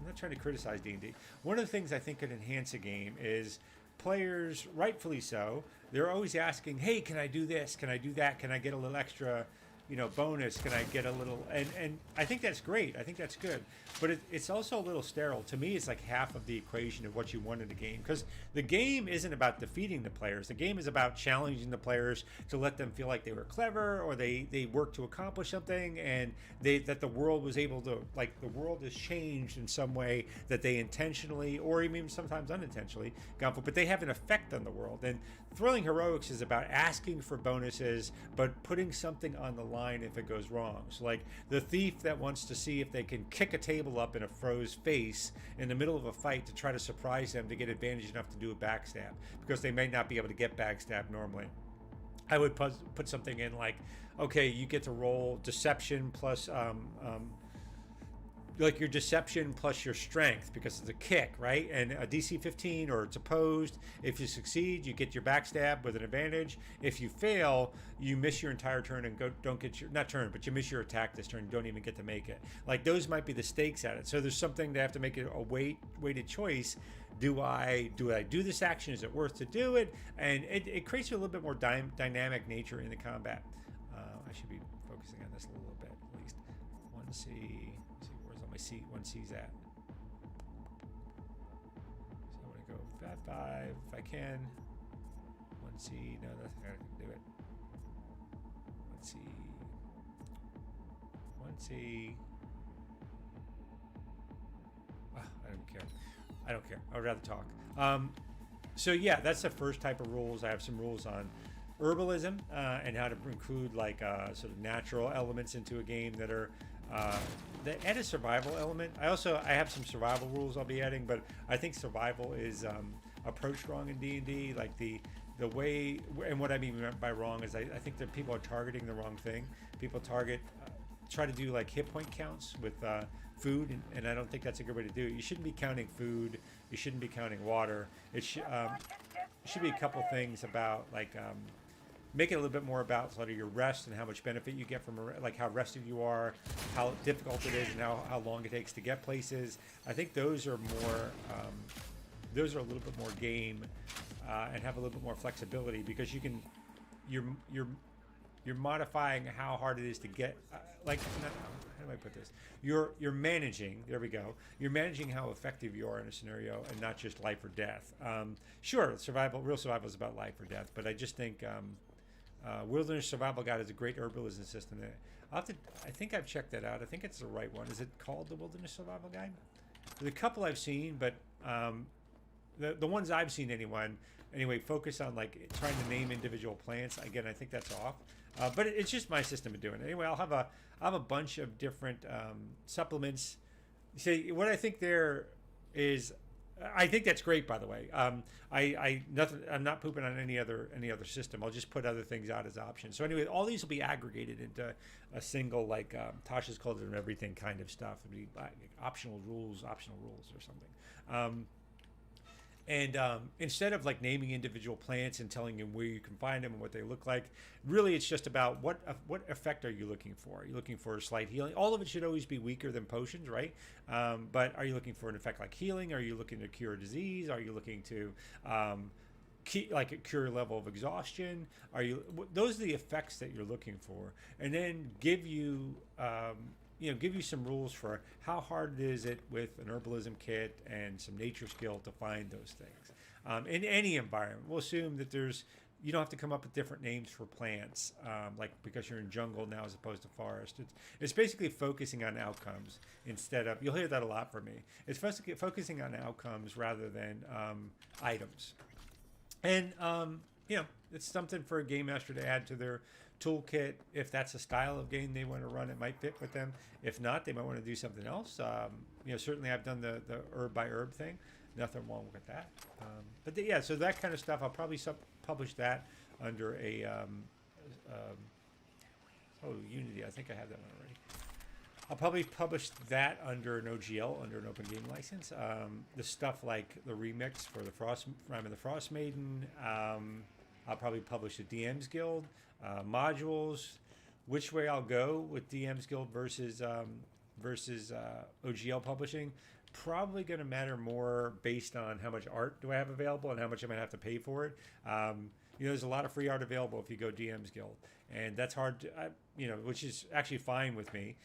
not trying to criticize D&D. One of the things I think could enhance a game is players, rightfully so, they're always asking, hey, can I do this? Can I do that? Can I get a little extra, you know, bonus? Can I get a little, and I think that's great. I think that's good. But it's also a little sterile. To me, it's like half of the equation of what you want in a game. Because the game isn't about defeating the players. The game is about challenging the players to let them feel like they were clever, or they worked to accomplish something, and that the world was able to, like, the world has changed in some way that they intentionally, or even sometimes unintentionally, gone for, but they have an effect on the world. And Thrilling Heroics is about asking for bonuses, but putting something on the line if it goes wrong. So like the thief that wants to see if they can kick a table up in a foe's face in the middle of a fight to try to surprise them to get advantage enough to do a backstab, because they may not be able to get backstab normally. I would put something in like, okay, you get to roll deception plus like your deception plus your strength, because it's a kick, right? And a DC 15, or it's opposed. If you succeed, you get your backstab with an advantage. If you fail, you miss your entire turn and don't get your, not turn, but you miss your attack this turn. You don't even get to make it. Like those might be the stakes at it. So there's something to have to make it a weighted choice. Do I do this action? Is it worth to do it? And it creates a little bit more dynamic nature in the combat. I should be focusing on this a little bit, at least. 1C. My seat, 1C's at. So I want to go 5 if I can. 1C, no, that's not gonna do it. 1C, 1C. I don't care. I don't care. I would rather talk. So yeah, that's the first type of rules. I have some rules on herbalism and how to include like sort of natural elements into a game that are that add a survival element. I have some survival rules I'll be adding, but I think survival is approached wrong in D&D. Like the way, and what I mean by wrong is I think that people are targeting the wrong thing. People try to do like hit point counts with food, and I don't think that's a good way to do it. You shouldn't be counting food. You shouldn't be counting water. It should be a couple things about like make it a little bit more about sort of your rest and how much benefit you get from like how rested you are, how difficult it is, and how long it takes to get places. I think those are more those are a little bit more game and have a little bit more flexibility because you're modifying how hard it is to get how do I put this? You're managing. There we go. You're managing how effective you are in a scenario, and not just life or death. Sure, real survival is about life or death, but I just think Wilderness Survival Guide is a great herbalism system. I think I've checked that out. I think it's the right one. Is it called the Wilderness Survival Guide? There's a couple I've seen, but the ones I've seen anyway focus on like trying to name individual plants. Again, I think that's off. But it's just my system of doing it. Anyway, I'll have a bunch of different supplements. See, what I think there is, I think that's great. By the way, I'm not pooping on any other system. I'll just put other things out as options. So anyway, all these will be aggregated into a single like Tasha's called it and everything kind of stuff. It'll be like optional rules or something. And instead of like naming individual plants and telling you where you can find them and what they look like, really it's just about what effect are you looking for? Are you looking for a slight healing? All of it should always be weaker than potions, right? But are you looking for an effect like healing? Are you looking to cure disease? Are you looking to like a cure level of exhaustion? Those are the effects that you're looking for, and then give you give you some rules for how hard is it with an herbalism kit and some nature skill to find those things. In any environment, we'll assume that you don't have to come up with different names for plants, like because you're in jungle now as opposed to forest. It's basically focusing on outcomes instead of, you'll hear that a lot from me. It's focusing on outcomes rather than items. And, it's something for a game master to add to their toolkit. If that's a style of game they want to run, it might fit with them. If not, they might want to do something else. Certainly I've done the herb by herb thing. Nothing wrong with that. So that kind of stuff, I'll probably publish that under a Unity. I think I have that one already. I'll probably publish that under an OGL, under an open game license. The stuff like the remix for the Rime of the Frost Maiden. I'll probably publish the DM's Guild modules. Which way I'll go with DM's Guild versus OGL publishing, probably going to matter more based on how much art do I have available and how much I'm going to have to pay for it. There's a lot of free art available if you go DM's Guild, and that's hard to, which is actually fine with me.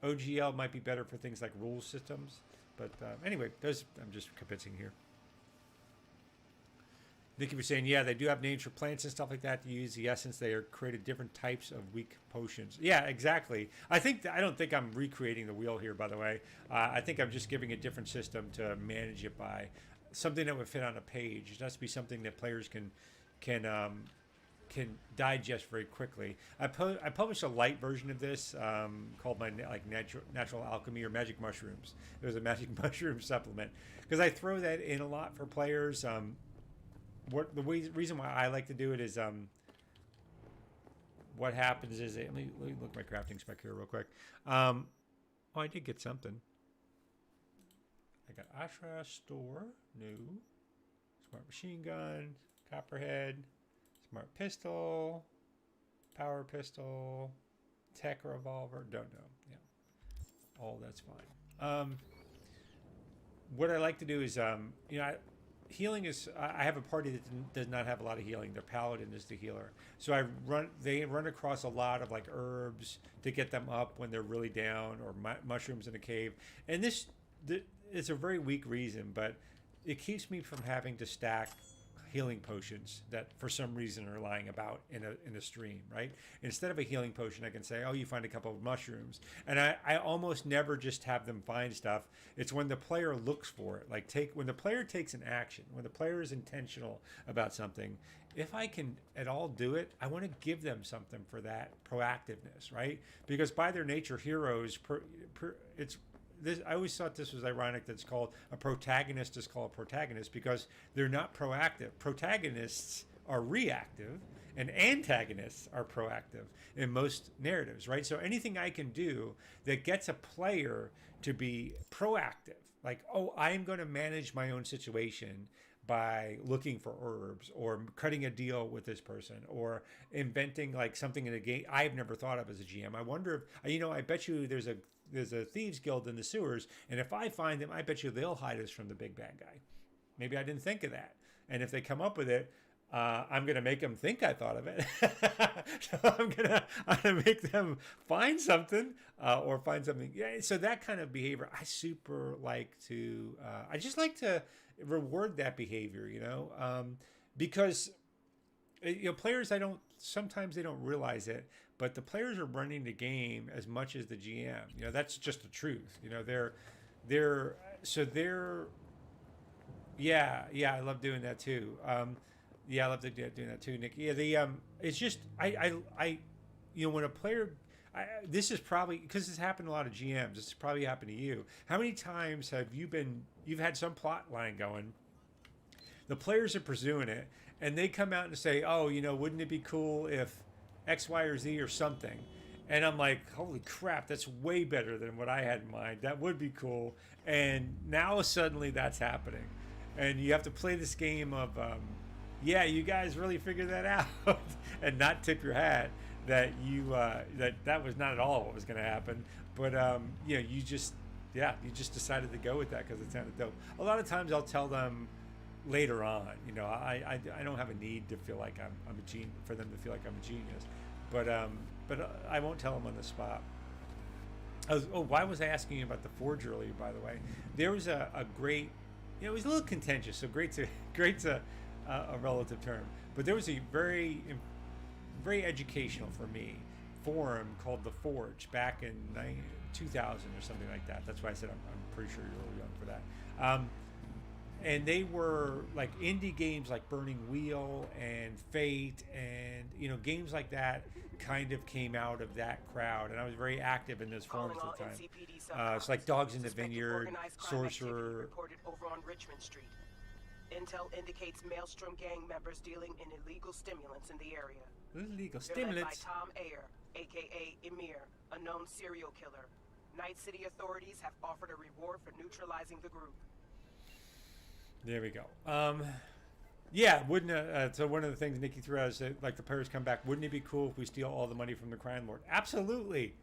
OGL might be better for things like rule systems, but anyway, I'm just convincing here. Nikki was saying, yeah, they do have names for plants and stuff like that to use the essence. They are created different types of weak potions. Yeah, exactly. I don't think I'm recreating the wheel here, by the way. I think I'm just giving a different system to manage it by something that would fit on a page. It has to be something that players can digest very quickly. I published a light version of this called my natural alchemy or magic mushrooms. It was a magic mushroom supplement because I throw that in a lot for players. Reason why I like to do it is what happens is let me look at my crafting spec here real quick. I did get something. I got Ashra Store, new, smart machine gun, copperhead, smart pistol, power pistol, tech revolver. Don't know. Yeah, all that's fine. What I like to do is healing is, I have a party that does not have a lot of healing. Their paladin is the healer. So they run across a lot of like herbs to get them up when they're really down, or mushrooms in a cave. And this is a very weak reason, but it keeps me from having to stack healing potions that for some reason are lying about in a stream, right? Instead of a healing potion, I can say, oh, you find a couple of mushrooms. And I almost never just have them find stuff. It's when the player looks for it. Like when the player takes an action, when the player is intentional about something, if I can at all do it, I want to give them something for that proactiveness, right? Because by their nature, heroes, it's this. I always thought this was ironic that it's called a protagonist is called a protagonist because they're not proactive. Protagonists are reactive and antagonists are proactive in most narratives, right? So anything I can do that gets a player to be proactive, like, oh, I'm going to manage my own situation by looking for herbs or cutting a deal with this person or inventing like something in a game I've never thought of as a GM. I wonder if, I bet you there's a thieves guild in the sewers, and if I find them, I bet you they'll hide us from the big bad guy. Maybe I didn't think of that. And if they come up with it, I'm gonna make them think I thought of it. So I'm gonna make them find something or find something. Yeah. So that kind of behavior, I super like to. I just like to reward that behavior, because players sometimes they don't realize it, but the players are running the game as much as the GM. That's just the truth. Yeah, I love doing that too. Yeah, I love doing that too, Nick. Yeah, it's just when a player, this is probably because this happened to a lot of GMs. This has probably happened to you. How many times have you've had some plot line going? The players are pursuing it, and they come out and say, "Oh, wouldn't it be cool if X, Y, or Z or something?" And I'm like, "Holy crap, that's way better than what I had in mind. That would be cool." And now suddenly that's happening, and you have to play this game of. Yeah, you guys really figured that out and not tip your hat that that was not at all what was going to happen. But you just decided to go with that because it sounded dope. A lot of times I'll tell them later on. I don't have a need to feel like I'm a genius for them to feel like I'm a genius, but I won't tell them on the spot. Why was I asking you about the Forge earlier? By the way, there was a great. It was a little contentious, so great to. A relative term, but there was a very educational for me forum called the Forge back in 2000 or something like that. That's why I said I'm pretty sure you're a little young for that. And they were like indie games like Burning Wheel and Fate and games like that kind of came out of that crowd, and I was very active in those forums at the time. It's like Dogs in the Vineyard, Sorcerer. Reported over on Richmond Street. Intel indicates Maelstrom gang members dealing in illegal stimulants in the area. Illegal They're led by stimulants? Tom Ayer, aka Emir, a known serial killer. Night City authorities have offered a reward for neutralizing the group. There we go. Yeah, wouldn't so one of the things Nikki threw out is that, like, the players come back, wouldn't it be cool if we steal all the money from the crime lord? Absolutely.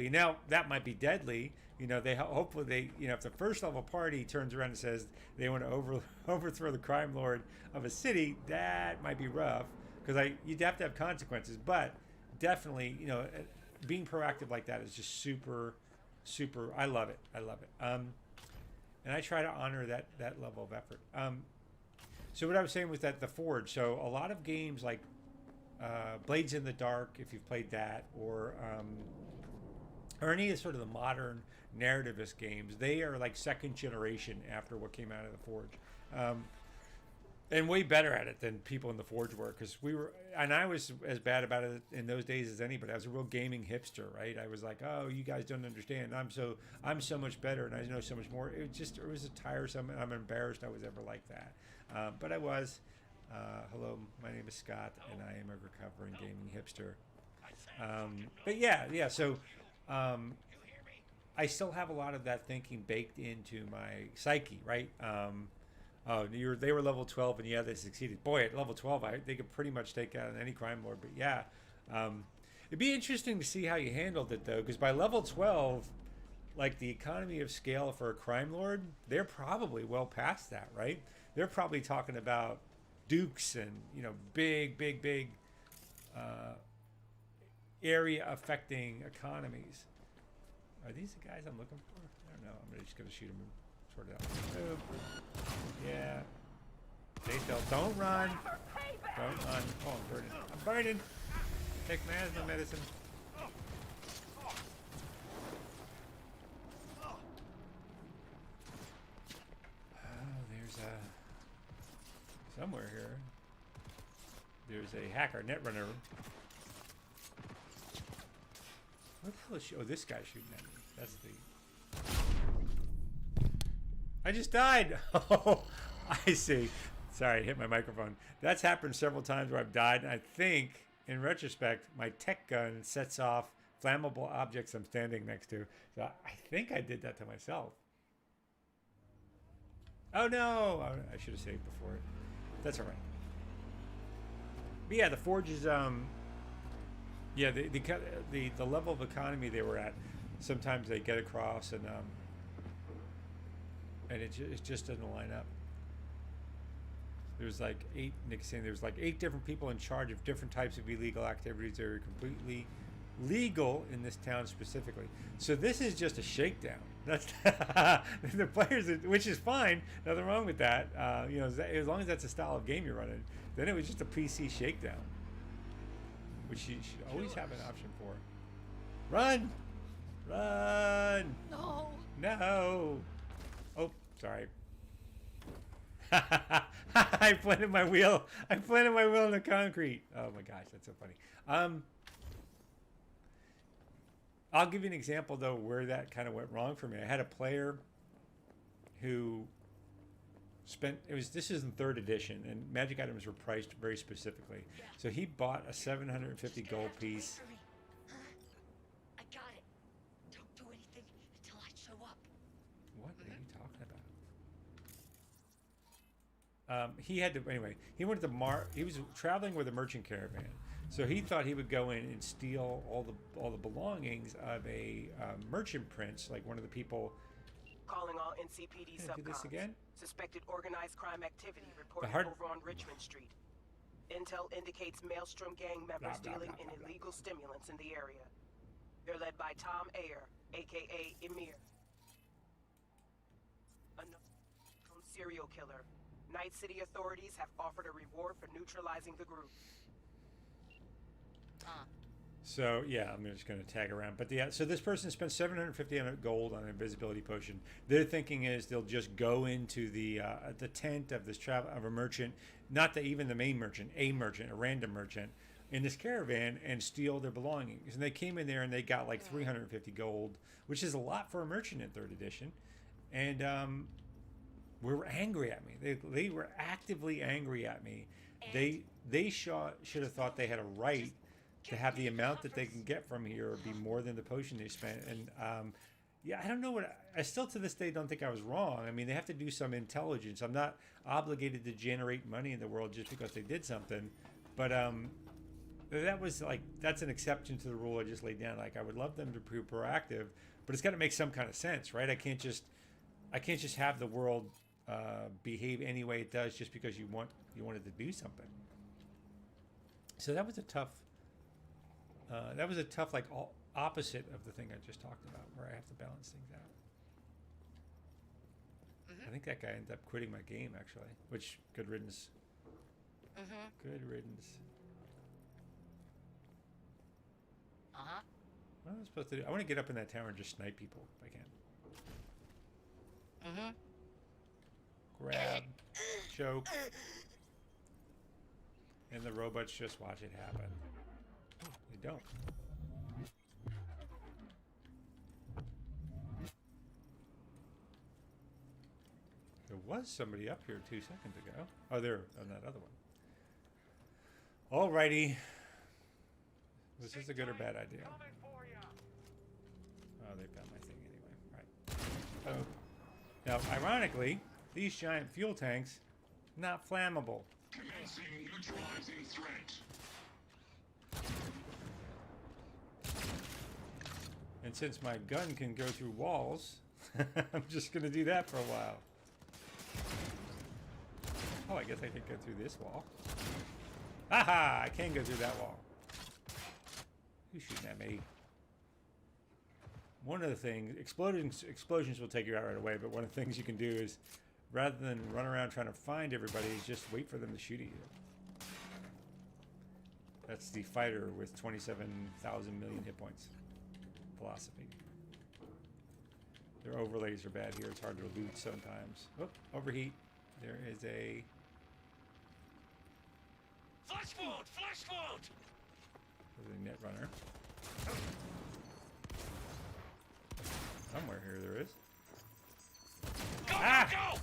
Now that might be deadly. They hopefully if the first level party turns around and says they want to overthrow the crime lord of a city, that might be rough because you'd have to have consequences. But definitely, being proactive like that is just super. I love it. And I try to honor that level of effort. So what I was saying was that the Forge. So a lot of games like Blades in the Dark, if you've played that, or any of sort of the modern narrativist games, they are like second generation after what came out of the Forge, and way better at it than people in the Forge were, because I was as bad about it in those days as anybody. I was a real gaming hipster, right? I was like, oh, you guys don't understand. I'm so much better and I know so much more. It was a tiresome, and I'm embarrassed I was ever like that, but I was. Hello, my name is Scott, and I am a recovering gaming hipster. But yeah. So I still have a lot of that thinking baked into my psyche, right? They were level 12, and yeah, they succeeded. Boy, at level 12, they could pretty much take out any crime lord. But yeah, it'd be interesting to see how you handled it, though, because by level 12, like the economy of scale for a crime lord, they're probably well past that, right? They're probably talking about dukes and big area affecting economies. Are these the guys I'm looking for? I don't know. I'm just gonna shoot them and sort it out. Boom. Yeah. Stay still. Don't run. Don't run. Oh, I'm burning. I'm burning. Take my asthma medicine. Oh, there's a... Somewhere here. There's a hacker, netrunner. What the hell is she? Oh, this guy's shooting at me. That's the... I just died! Oh, I see. Sorry, I hit my microphone. That's happened several times where I've died, and I think, in retrospect, my tech gun sets off flammable objects I'm standing next to. So I think I did that to myself. Oh no! I should have saved before. That's all right. But yeah, the Forge is yeah, the level of economy they were at, sometimes they get across and it just doesn't line up. There's like Nick's saying there's like 8 different people in charge of different types of illegal activities that are completely legal in this town specifically. So this is just a shakedown. That's the players, which is fine. Nothing wrong with that. You know, as long as that's a style of game you're running. Then it was just a PC shakedown, which you should always have an option for. Run! Run! No. No! Oh, sorry. I planted my wheel. I planted my wheel in the concrete. Oh my gosh, that's so funny. I'll give you an example though where that kind of went wrong for me. I had a player who spent this is in 3rd edition and magic items were priced very specifically. So he bought a 750 gold piece. Huh? I got it. Don't do anything until I show up. What are you talking about? He had to anyway. He went to he was traveling with a merchant caravan, so he thought he would go in and steal all the belongings of a merchant prince, like one of the people. Calling all NCPD Can I do this subcons. again? Suspected organized crime activity reported hard- over on Richmond Street. Intel indicates Maelstrom gang members Blah, blah, dealing blah, in blah, blah. illegal stimulants in the area. They're led by Tom Ayer, aka Emir. A known serial killer. Night City authorities have offered a reward for neutralizing the group. So yeah, I'm just going to tag around. But yeah, so this person spent 750 gold on an invisibility potion. Their thinking is they'll just go into the tent of this of a merchant, not even the main merchant, a random merchant, in this caravan and steal their belongings. And they came in there and they got like 350 gold, which is a lot for a merchant in 3rd edition. And were angry at me. They were actively angry at me. They should have thought they had a right to have the amount that they can get from here be more than the potion they spent. And yeah, I don't know I still to this day don't think I was wrong. I mean, they have to do some intelligence. I'm not obligated to generate money in the world just because they did something. But that was like, that's an exception to the rule I just laid down. Like, I would love them to be proactive, but it's got to make some kind of sense, right? I can't just have the world behave any way it does just because you wanted to do something. So that was a tough like opposite of the thing I just talked about, where I have to balance things out. I think that guy ended up quitting my game actually, which good riddance. Good riddance. What am I supposed to do? I want to get up in that tower and just snipe people if I can. Grab, choke, and the robots just watch it happen. Oh, they don't. There was somebody up here 2 seconds ago. Oh, there on that other one. Alrighty. Was this a good or bad idea? Oh, they found my thing anyway. Right. Oh. Now, ironically, these giant fuel tanks, not flammable. Commencing neutralizing threat. And since my gun can go through walls, I'm just going to do that for a while. Oh, I guess I could go through this wall. Aha! I can go through that wall. Who's shooting at me? One of the things, explosions will take you out right away, but one of the things you can do is rather than run around trying to find everybody, is just wait for them to shoot at you. That's the fighter with 27,000 million hit points philosophy. Their overlays are bad here. It's hard to loot sometimes. Oh, overheat. There is a... Flash forward! Flash forward! There's a net runner. Somewhere here there is. Go, Ah! go, go!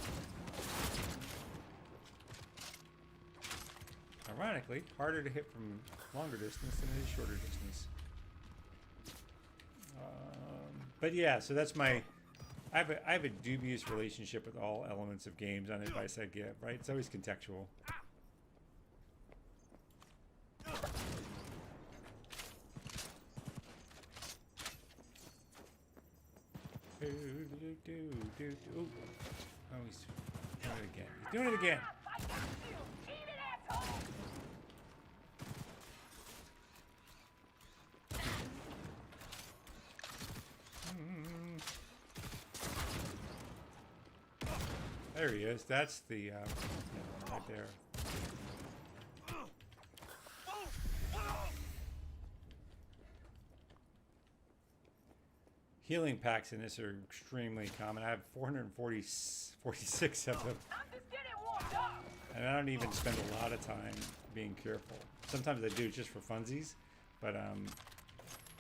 Ironically, harder to hit from longer distance than it is shorter distance. But yeah, so that's my... I have a dubious relationship with all elements of games on advice I give, right? It's always contextual. Oh, he's doing it again. He's doing it again. There he is. That's the right there. Healing packs in this are extremely common. I have 446 of them. And I don't even spend a lot of time being careful. Sometimes I do just for funsies, but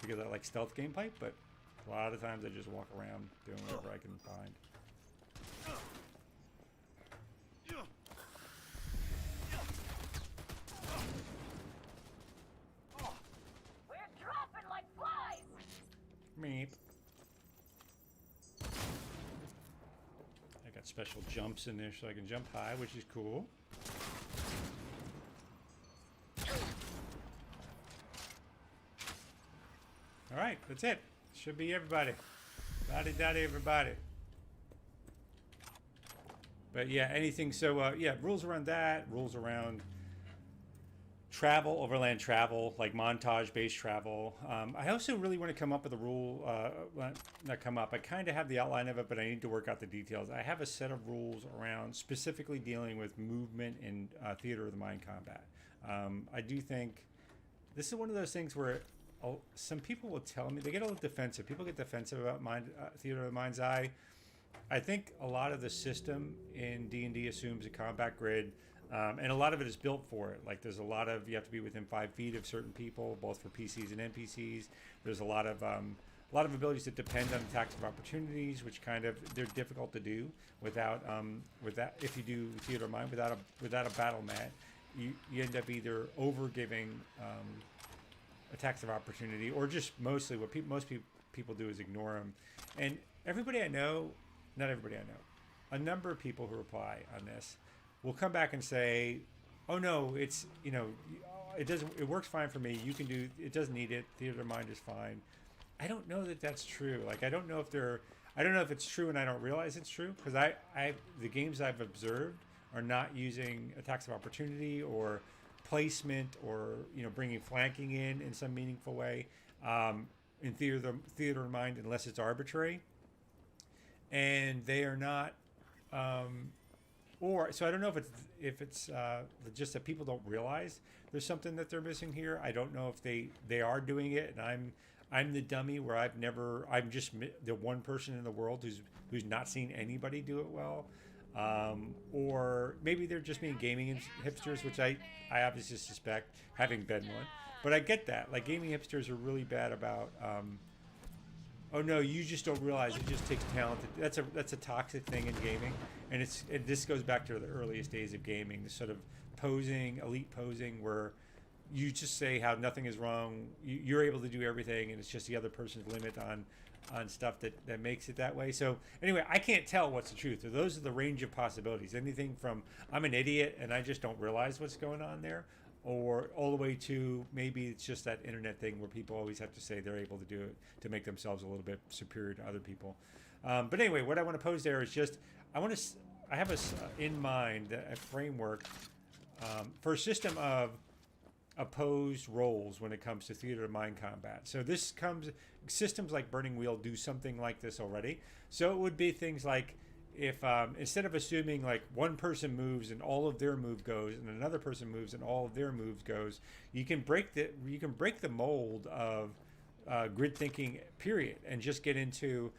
because I like stealth gameplay, but a lot of times I just walk around doing whatever I can find. We're dropping like flies. Meep. I got special jumps in there so I can jump high, which is cool. All right, that's it. Should be everybody. Daddy, everybody. But yeah, anything. So yeah, rules around that. Rules around travel, overland travel, like montage-based travel. I also really want to come up with a rule. Not come up. I kind of have the outline of it, but I need to work out the details. I have a set of rules around specifically dealing with movement in theater of the mind combat. I do think this is one of those things where some people will tell me, they get a little defensive. People get defensive about theater of the mind's eye. I think a lot of the system in D&D assumes a combat grid, and a lot of it is built for it. Like there's a lot of, you have to be within 5 feet of certain people, both for PCs and NPCs. There's a lot of abilities that depend on attacks of opportunities, which kind of, they're difficult to do without if you do theater of mind without a battle mat, you end up either over giving attacks of opportunity, or just mostly what most people do is ignore them. And everybody I know, not everybody I know, a number of people who reply on this will come back and say, oh no, it's, it works fine for me. You can do, it doesn't need it. Theater of mind is fine. I don't know that that's true. Like, I don't know if it's true and I don't realize it's true, because the games I've observed are not using attacks of opportunity or placement or bringing flanking in some meaningful way in theater of mind, unless it's arbitrary, and they are not so I don't know if it's just that people don't realize there's something that they're missing here. I don't know if they are doing it and I'm the dummy where I'm just the one person in the world who's not seen anybody do it well. Or maybe they're just being gaming hipsters, which I obviously suspect, having been one. But I get that. Like, gaming hipsters are really bad about, oh no, you just don't realize it just takes talent. That's a toxic thing in gaming, and this goes back to the earliest days of gaming, this sort of elite posing, where you just say how nothing is wrong. You're able to do everything, and it's just the other person's limit on stuff that makes it that way. So anyway, I can't tell what's the truth. Those are the range of possibilities. Anything from I'm an idiot and I just don't realize what's going on there, or all the way to maybe it's just that internet thing where people always have to say they're able to do it to make themselves a little bit superior to other people. But anyway, what I want to pose there is just I have in mind a framework for a system of opposed roles when it comes to theater of mind combat. So systems like Burning Wheel do something like this already. So it would be things like if instead of assuming like one person moves and all of their move goes and another person moves and all of their moves goes, you can break the mold of grid thinking period and just get into,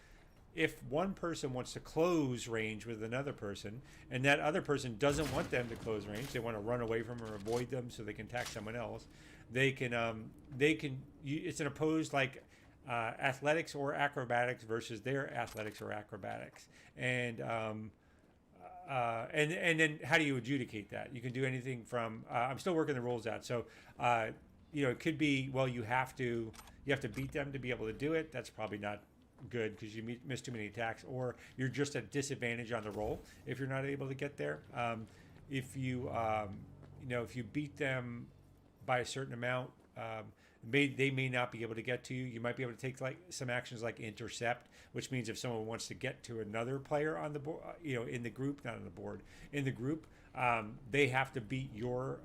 if one person wants to close range with another person and that other person doesn't want them to close range, they want to run away from or avoid them so they can attack someone else, it's an opposed like athletics or acrobatics versus their athletics or acrobatics. And then how do you adjudicate that? You can do anything from I'm still working the rules out. So it could be, well, you have to beat them to be able to do it. That's probably not good because you miss too many attacks, or you're just at disadvantage on the roll if you're not able to get there. If you beat them by a certain amount, they may not be able to get to you. You might be able to take like some actions like intercept, which means if someone wants to get to another player on the board, in the group, not on the board, in the group, they have to beat your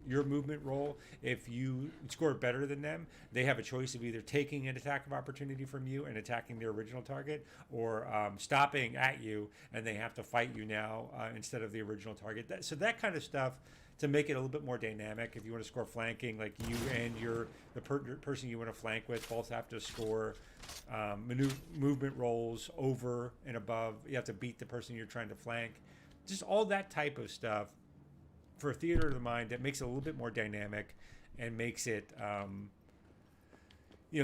movement roll. If you score better than them, they have a choice of either taking an attack of opportunity from you and attacking their original target, or stopping at you and they have to fight you now instead of the original target. So that kind of stuff, to make it a little bit more dynamic. If you want to score flanking, like you and the person you want to flank with both have to score movement rolls over and above. You have to beat the person you're trying to flank. Just all that type of stuff for a theater of the mind that makes it a little bit more dynamic and makes it,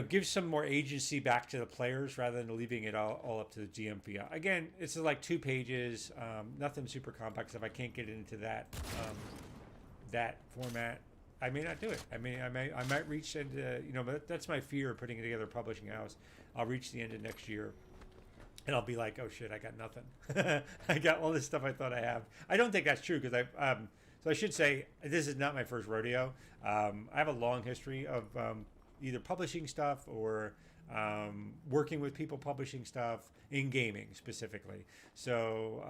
gives some more agency back to the players rather than leaving it all up to the GM. Again, it's like 2 pages, nothing super complex. If I can't get into that format, I may not do it. I might reach into, but that's my fear of putting together a publishing house. I'll reach the end of next year and I'll be like, oh shit, I got nothing. I got all this stuff I thought I have. I don't think that's true because so I should say this is not my first rodeo. I have a long history of either publishing stuff or working with people publishing stuff in gaming specifically. So,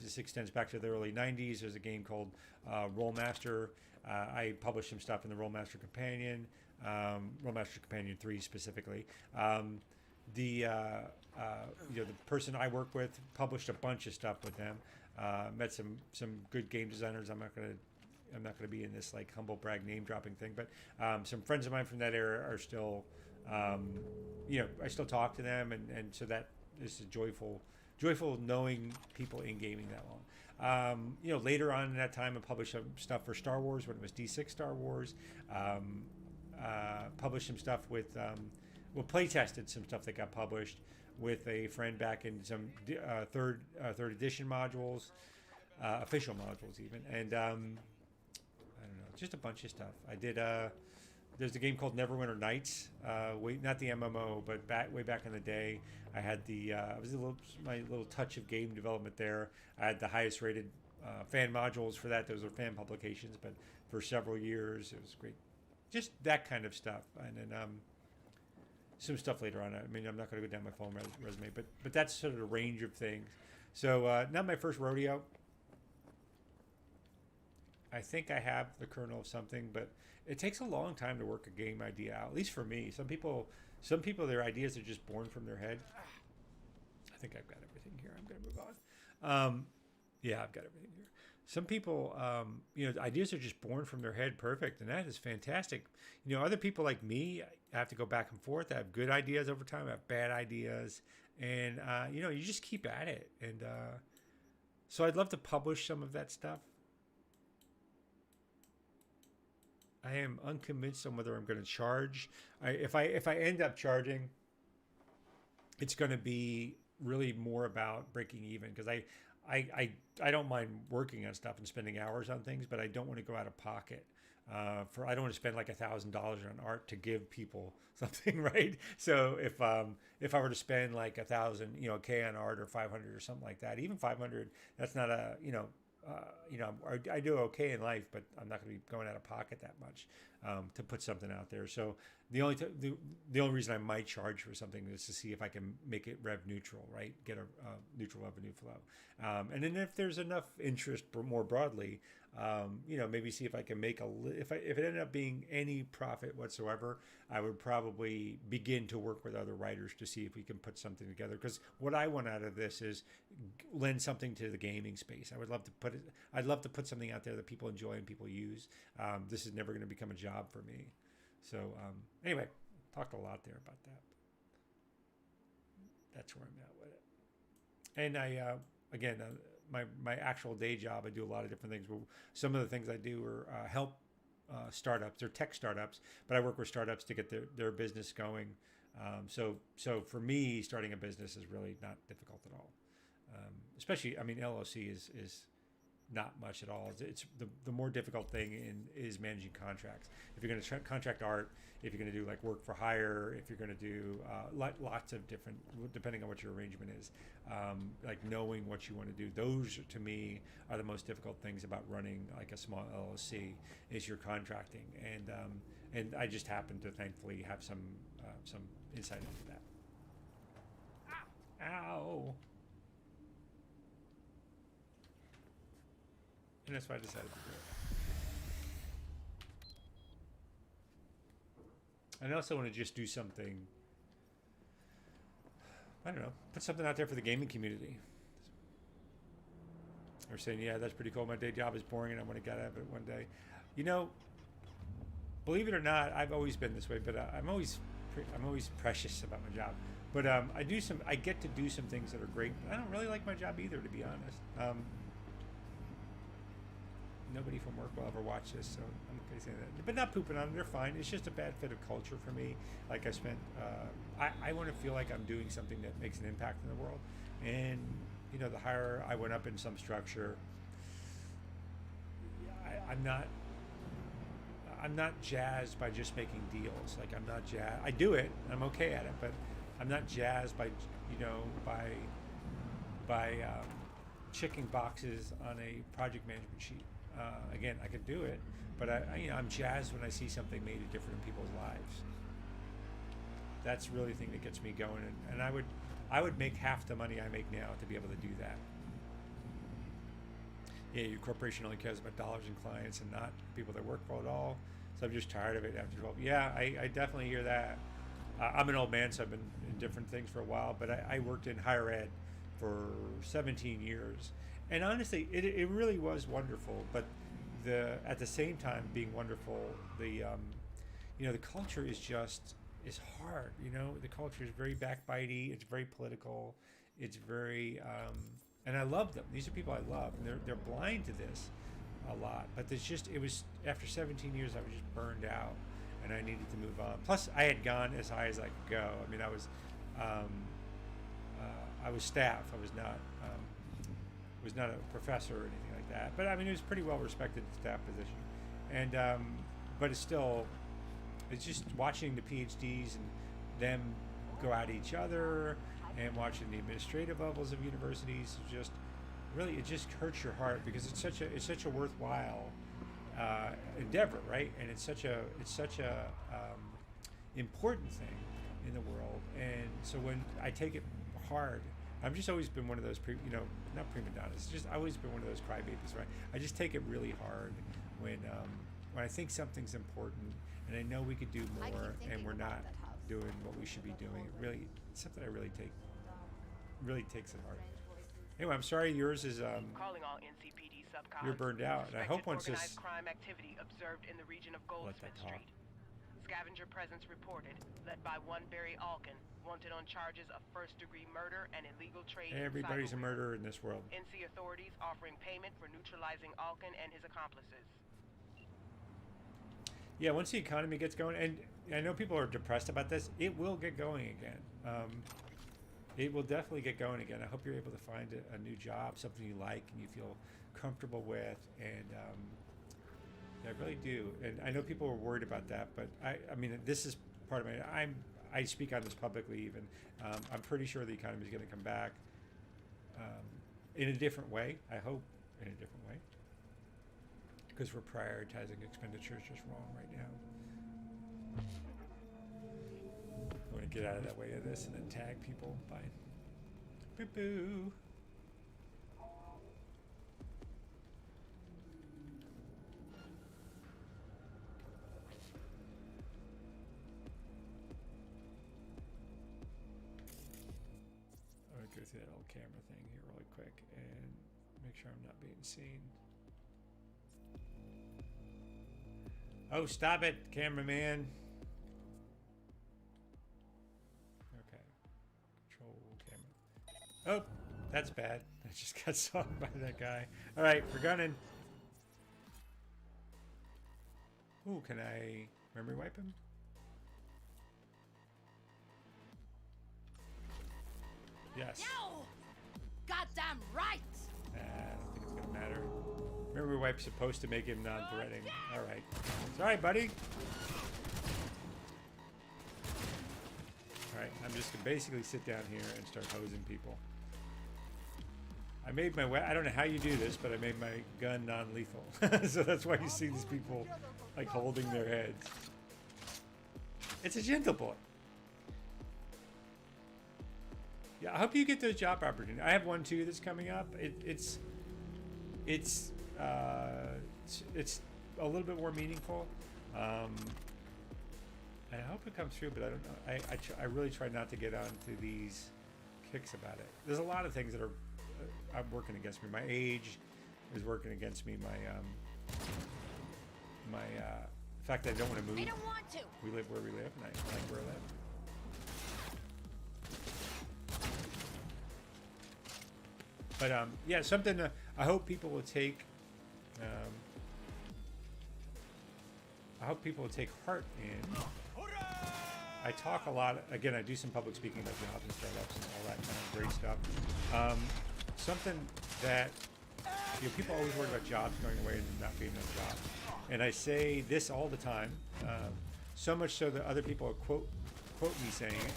this extends back to the early 90s. There's a game called Rollmaster. I published some stuff in the Rollmaster Companion, Rollmaster Companion 3 specifically. The person I work with published a bunch of stuff with them. Met some good game designers. I'm not gonna be in this like humble brag name dropping thing, but some friends of mine from that era are still, I still talk to them, and so that is joyful knowing people in gaming that long. Later on in that time, I published some stuff for Star Wars when it was D6 Star Wars. Published some stuff with, play tested some stuff that got published with a friend back in some third edition modules, official modules even, and I don't know, just a bunch of stuff. I did. There's a game called Neverwinter Nights. Not the MMO, but way back in the day, I had my little touch of game development there. I had the highest rated fan modules for that. Those were fan publications, but for several years it was great. Just that kind of stuff, and then some stuff later on. I'm not going to go down my full resume, but that's sort of the range of things. So not my first rodeo. I think I have the kernel of something, but it takes a long time to work a game idea out. At least for me. Some people, their ideas are just born from their head. I think I've got everything here. I'm going to move on. Yeah, I've got everything here. Some people, ideas are just born from their head perfect, and that is fantastic. Other people like me, I have to go back and forth. I have good ideas over time. I have bad ideas, and you just keep at it. And so I'd love to publish some of that stuff. I am unconvinced on whether I'm going to charge. If I end up charging, it's going to be really more about breaking even, because I don't mind working on stuff and spending hours on things, but I don't want to go out of pocket. I don't want to spend like $1,000 on art to give people something, right? So if I were to spend like $1,000, K on art, or 500 or something like that, even 500, that's not a, I do okay in life, but I'm not going to be going out of pocket that much to put something out there. So the only reason I might charge for something is to see if I can make it rev neutral, right? Get a neutral revenue flow. And then if there's enough interest more broadly, Maybe see if I can make if it ended up being any profit whatsoever, I would probably begin to work with other writers to see if we can put something together. Because what I want out of this is lend something to the gaming space. I'd love to put something out there that people enjoy and people use. This is never going to become a job for me. So anyway, talked a lot there about that. That's where I'm at with it. And I again. My actual day job, I do a lot of different things. Some of the things I do are help startups. They're tech startups, but I work with startups to get their business going. So for me, starting a business is really not difficult at all. Especially, I mean, LLC is not much at all. It's the more difficult thing is managing contracts. If you're going to contract art, if you're going to do like work for hire, if you're going to do lots of different, depending on what your arrangement is, like knowing what you want to do, those to me are the most difficult things about running like a small LLC is your contracting. And I just happen to thankfully have some insight into that. Ow. And that's why I decided to do it. And I also want to just do something, I don't know, put something out there for the gaming community. Or saying, yeah, that's pretty cool. My day job is boring and I want to get out of it one day. Believe it or not, I've always been this way, but I'm always precious about my job. But I get to do some things that are great. I don't really like my job either, to be honest. Nobody from work will ever watch this, so I'm not going to say that. But not pooping on them, they're fine. It's just a bad fit of culture for me. Like I want to feel like I'm doing something that makes an impact in the world. And, the higher I went up in some structure, I'm not jazzed by just making deals. Like I'm not jazzed. I do it, I'm okay at it, but I'm not jazzed by, checking boxes on a project management sheet. Again, I could do it, but I'm jazzed when I see something made a difference in people's lives. That's really the thing that gets me going, and I would make half the money I make now to be able to do that. Yeah, your corporation only cares about dollars and clients and not people that work for it all. So I'm just tired of it after 12. Yeah, I definitely hear that. I'm an old man, so I've been in different things for a while, but I worked in higher ed for 17 years. And honestly, it really was wonderful. But at the same time being wonderful, the culture is hard. The culture is very backbitey. It's very political. It's very and I love them. These are people I love, and they're blind to this a lot. But it was after 17 years, I was just burned out, and I needed to move on. Plus, I had gone as high as I could go. I mean, I was staff. I was not a professor or anything like that. But I mean, it was pretty well respected staff position, and but it's just watching the PhDs and them go at each other, and watching the administrative levels of universities it just hurts your heart, because it's such a worthwhile endeavor, right? And it's such a important thing in the world. And so when I take it hard, I've just always been one of those not prima donnas. Just always been one of those crybabies, right? I just take it really hard when I think something's important and I know we could do more and we're not doing what we should be doing. It's something I really takes it hard. Anyway, I'm sorry yours is Calling all NCPD subcons. you're burned out, and I hope once this crime activity observed in the region of Goldsmith Street. Scavenger presence reported, led by one Barry Alkin, wanted on charges of first-degree murder and illegal trade. Everybody's a murderer in this world. NC authorities offering payment for neutralizing Alkin and his accomplices. Yeah, once the economy gets going, and I know people are depressed about this, it will get going again. It will definitely get going again. I hope you're able to find a new job, something you like and you feel comfortable with, and I really do. And I know people are worried about that, but I mean, this is part of I speak on this publicly even. I'm pretty sure the economy is going to come back in a different way. I hope in a different way, because we're prioritizing expenditures just wrong right now. I'm going to get out of that way of this and then tag people. Bye. Boo-boo. camera thing here really quick and make sure I'm not being seen. Oh, stop it, cameraman. Okay. Control camera. Oh, that's bad. I just got saw by that guy. All right, we're gunning. Ooh, can I memory wipe him? Yes. No! Goddamn right! I don't think it's gonna matter. Memory wipe's supposed to make him non-threatening. All right. Sorry, buddy. All right, I'm just gonna basically sit down here and start hosing people. I made my I don't know how you do this, but I made my gun non-lethal. So that's why you see these people like holding their heads. It's a gentle boy. Yeah, I hope you get those job opportunities. I have one too that's coming up. It's a little bit more meaningful. And I hope it comes through, but I don't know. I really try not to get onto these kicks about it. There's a lot of things that are I'm working against me. My age is working against me. My the fact that I don't want to move. I don't want to. We live where we live, and I like where I live. But yeah, something I hope people will take. I hope people will take heart in. I talk a lot. Again, I do some public speaking about jobs and startups and all that kind of great stuff. Something that people always worry about jobs going away and not being enough jobs. And I say this all the time, so much so that other people quote me saying it.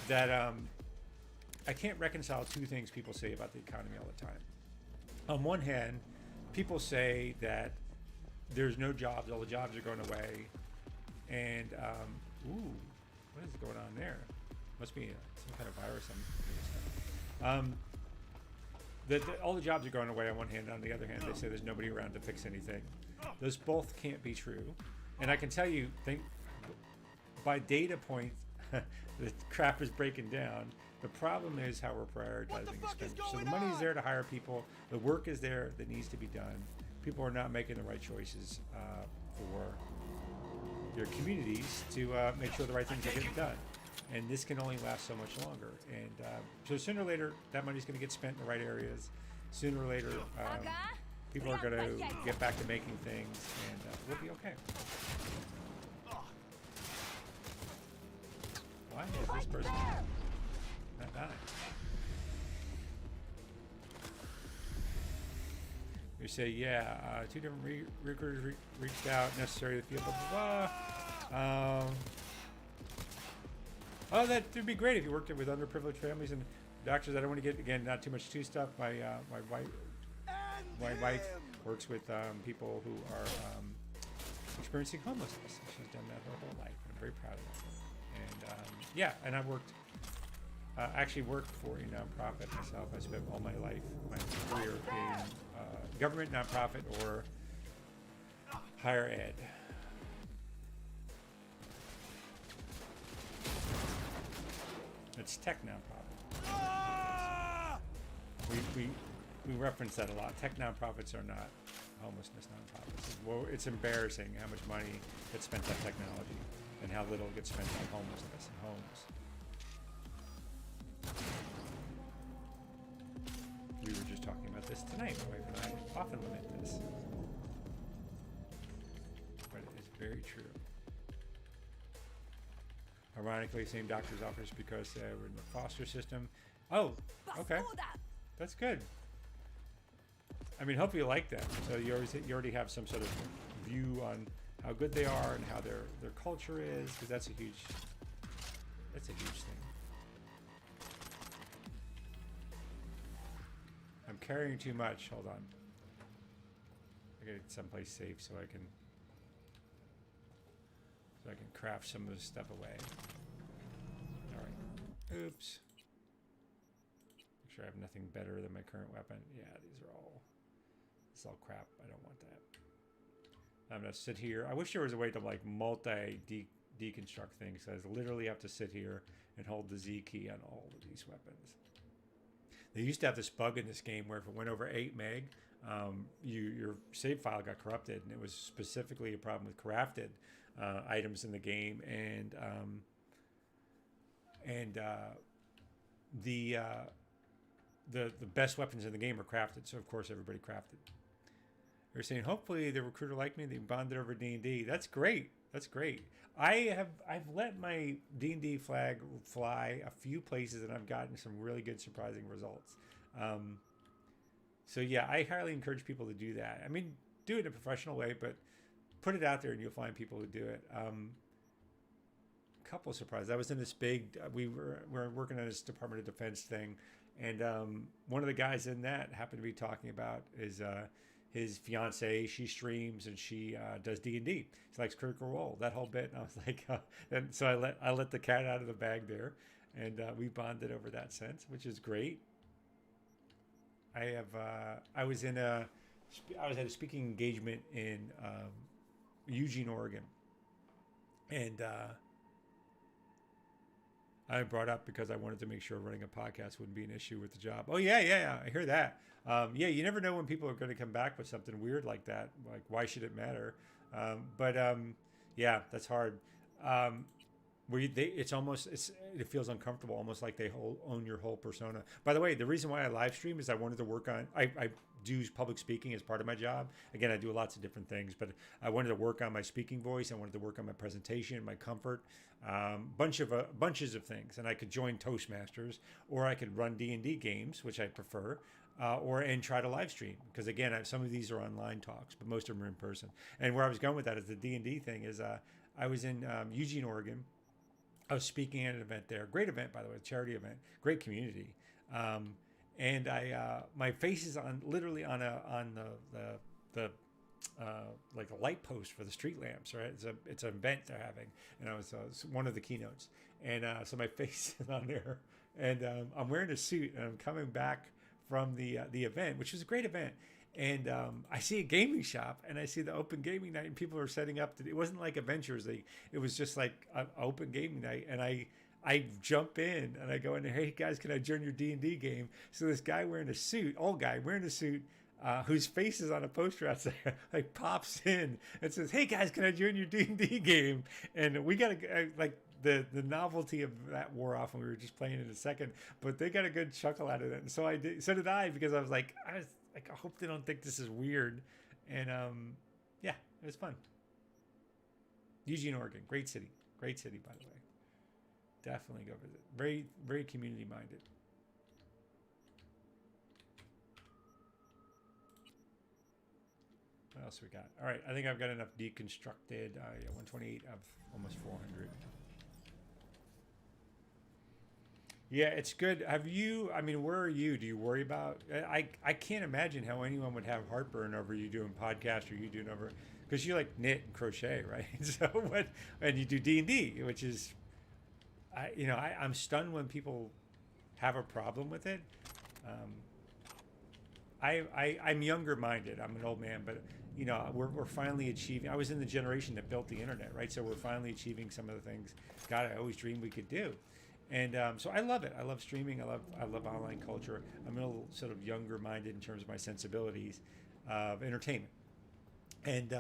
That I can't reconcile two things people say about the economy all the time. On one hand, people say that there's no jobs, all the jobs are going away, and ooh, what is going on there? Must be some kind of virus. All the jobs are going away on one hand. On the other hand, they say there's nobody around to fix anything. Those both can't be true. And I can tell you, by data point, the crap is breaking down. The problem is how we're prioritizing expenditure. So the money is there to hire people. The work is there that needs to be done. People are not making the right choices for their communities to make sure the right things are getting done. And this can only last so much longer. And so sooner or later, that money's going to get spent in the right areas. Sooner or later, people are going to get back to making things, and we'll be okay. Why is this person not dying? You say, yeah, two different recruiters reached out, necessary to the field, blah, blah, blah. Oh, that would be great if you worked with underprivileged families and doctors. I don't want to get, again, not too much too stuff. My wife works with people who are experiencing homelessness. She's done that her whole life, and I'm very proud of that. And yeah, and I actually worked for a nonprofit myself. I spent all my life, my career in government, nonprofit, or higher ed. It's tech nonprofit. We reference that a lot. Tech nonprofits are not homelessness nonprofits. Well, it's embarrassing how much money gets spent on technology and how little gets spent on homelessness and homes. We were just talking about this tonight. My wife and I often lament this, but it is very true. Ironically, same doctor's office because we're in the foster system. Oh, okay, that's good. I mean, hopefully you like them. So you already have some sort of view on how good they are and how their culture is, because that's a huge thing. I'm carrying too much. Hold on. I gotta get someplace safe so I can craft some of this stuff away. All right. Oops. Make sure I have nothing better than my current weapon. Yeah, this is all crap. I don't want that. I'm gonna sit here. I wish there was a way to like deconstruct things. I literally have to sit here and hold the Z key on all of these weapons. They used to have this bug in this game where if it went over 8 meg, your save file got corrupted, and it was specifically a problem with crafted items in the game, and the best weapons in the game are crafted. So of course everybody crafted. They're saying hopefully the recruiter liked me. They bonded over D&D. That's great. That's great. I've let my D&D flag fly a few places, and I've gotten some really good surprising results. So yeah, I highly encourage people to do that. I mean, do it in a professional way, but put it out there and you'll find people who do it. Couple of surprises. I was in this big, we were working on this Department of Defense thing, and one of the guys in that happened to be talking about his fiance. She streams and she does D&D. She likes Critical Role, that whole bit. And I was like, and so I let the cat out of the bag there, and we bonded over that sense, which is great. I was at a speaking engagement in Eugene, Oregon, and I brought up because I wanted to make sure running a podcast wouldn't be an issue with the job. Oh yeah, I hear that. Yeah, you never know when people are going to come back with something weird like that. Like, why should it matter? Yeah, that's hard. It feels uncomfortable, almost like they own your whole persona. By the way, the reason why I live stream is I wanted to work on. I do public speaking as part of my job. Again, I do lots of different things, but I wanted to work on my speaking voice. I wanted to work on my presentation, my comfort, bunches of things. And I could join Toastmasters, or I could run D&D games, which I prefer, and try to live stream. Because again, some of these are online talks, but most of them are in person. And where I was going with that is the D&D thing is I was in Eugene, Oregon. I was speaking at an event there. Great event, by the way, charity event. Great community. And my face is literally on the like a light post for the street lamps, right? It's an event they're having, and I was one of the keynotes, and so my face is on there, and I'm wearing a suit, and I'm coming back from the event, which was a great event. And I see a gaming shop, and I see the open gaming night, and people are setting up. It wasn't like Adventures. It was just like an open gaming night. And I jump in, and I go in there, hey, guys, can I join your D&D game? So this guy wearing a suit, old guy wearing a suit, whose face is on a poster outside, like pops in and says, hey, guys, can I join your D&D game? And we got like the novelty of that wore off when we were just playing in a second. But they got a good chuckle out of it. And so so did I, because I was like, I hope they don't think this is weird. And yeah, it was fun. Eugene, Oregon, great city, by the way. Definitely go visit. Very, very community minded. What else we got? All right, I think I've got enough deconstructed. 128 of almost 400. Yeah, it's good. I mean, where are you? Do you worry about, I can't imagine how anyone would have heartburn over you doing podcasts or you doing over, because you like knit and crochet, right? And you do D&D, which is, I'm stunned when people have a problem with it. I'm younger minded. I'm an old man, but we're finally achieving. I was in the generation that built the internet, right? So we're finally achieving some of the things, God, I always dreamed we could do. And so I love it. I love streaming. I love online culture. I'm a little sort of younger minded in terms of my sensibilities of entertainment. And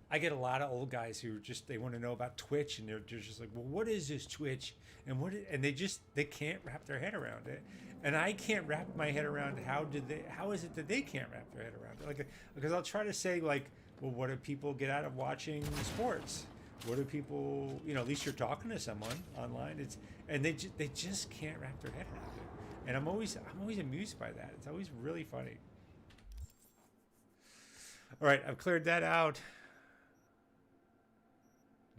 I get a lot of old guys who they want to know about Twitch, and they're just like, well, what is this Twitch? And they can't wrap their head around it. And I can't wrap my head around how is it that they can't wrap their head around it? Like, because I'll try to say, like, well, what do people get out of watching sports? What do people, at least you're talking to someone online. And they just can't wrap their head around it. And I'm always amused by that. It's always really funny. All right, I've cleared that out.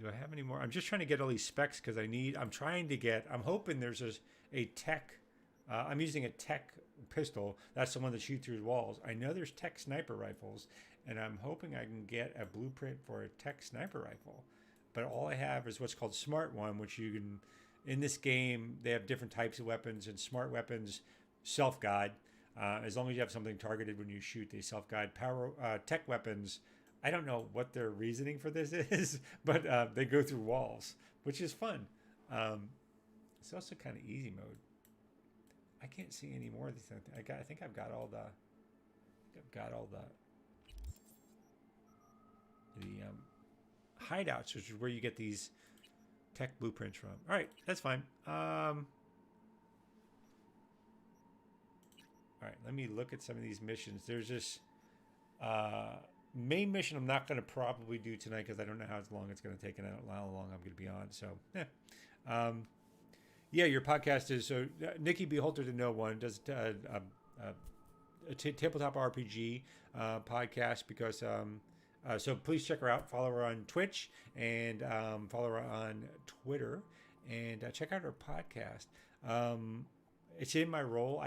Do I have any more? I'm just trying to get all these specs because I'm hoping there's a tech, I'm using a tech pistol. That's the one that shoots through walls. I know there's tech sniper rifles, and I'm hoping I can get a blueprint for a tech sniper rifle. But all I have is what's called Smart One, which you can, in this game, they have different types of weapons, and smart weapons self-guide. As long as you have something targeted when you shoot, they self-guide. Tech weapons, I don't know what their reasoning for this is, but they go through walls, which is fun. It's also kind of easy mode. I can't see any more of these things. I think I've got all the hideouts, which is where you get these tech blueprints from. All right, that's fine. All right, let me look at some of these missions. There's this main mission I'm not going to probably do tonight because I don't know how long it's going to take and how long I'm going to be on. So, yeah, your podcast is so. Nikki Beholder to No One does a tabletop RPG podcast because. So please check her out. Follow her on Twitch and follow her on Twitter, and check out her podcast. It's in my role.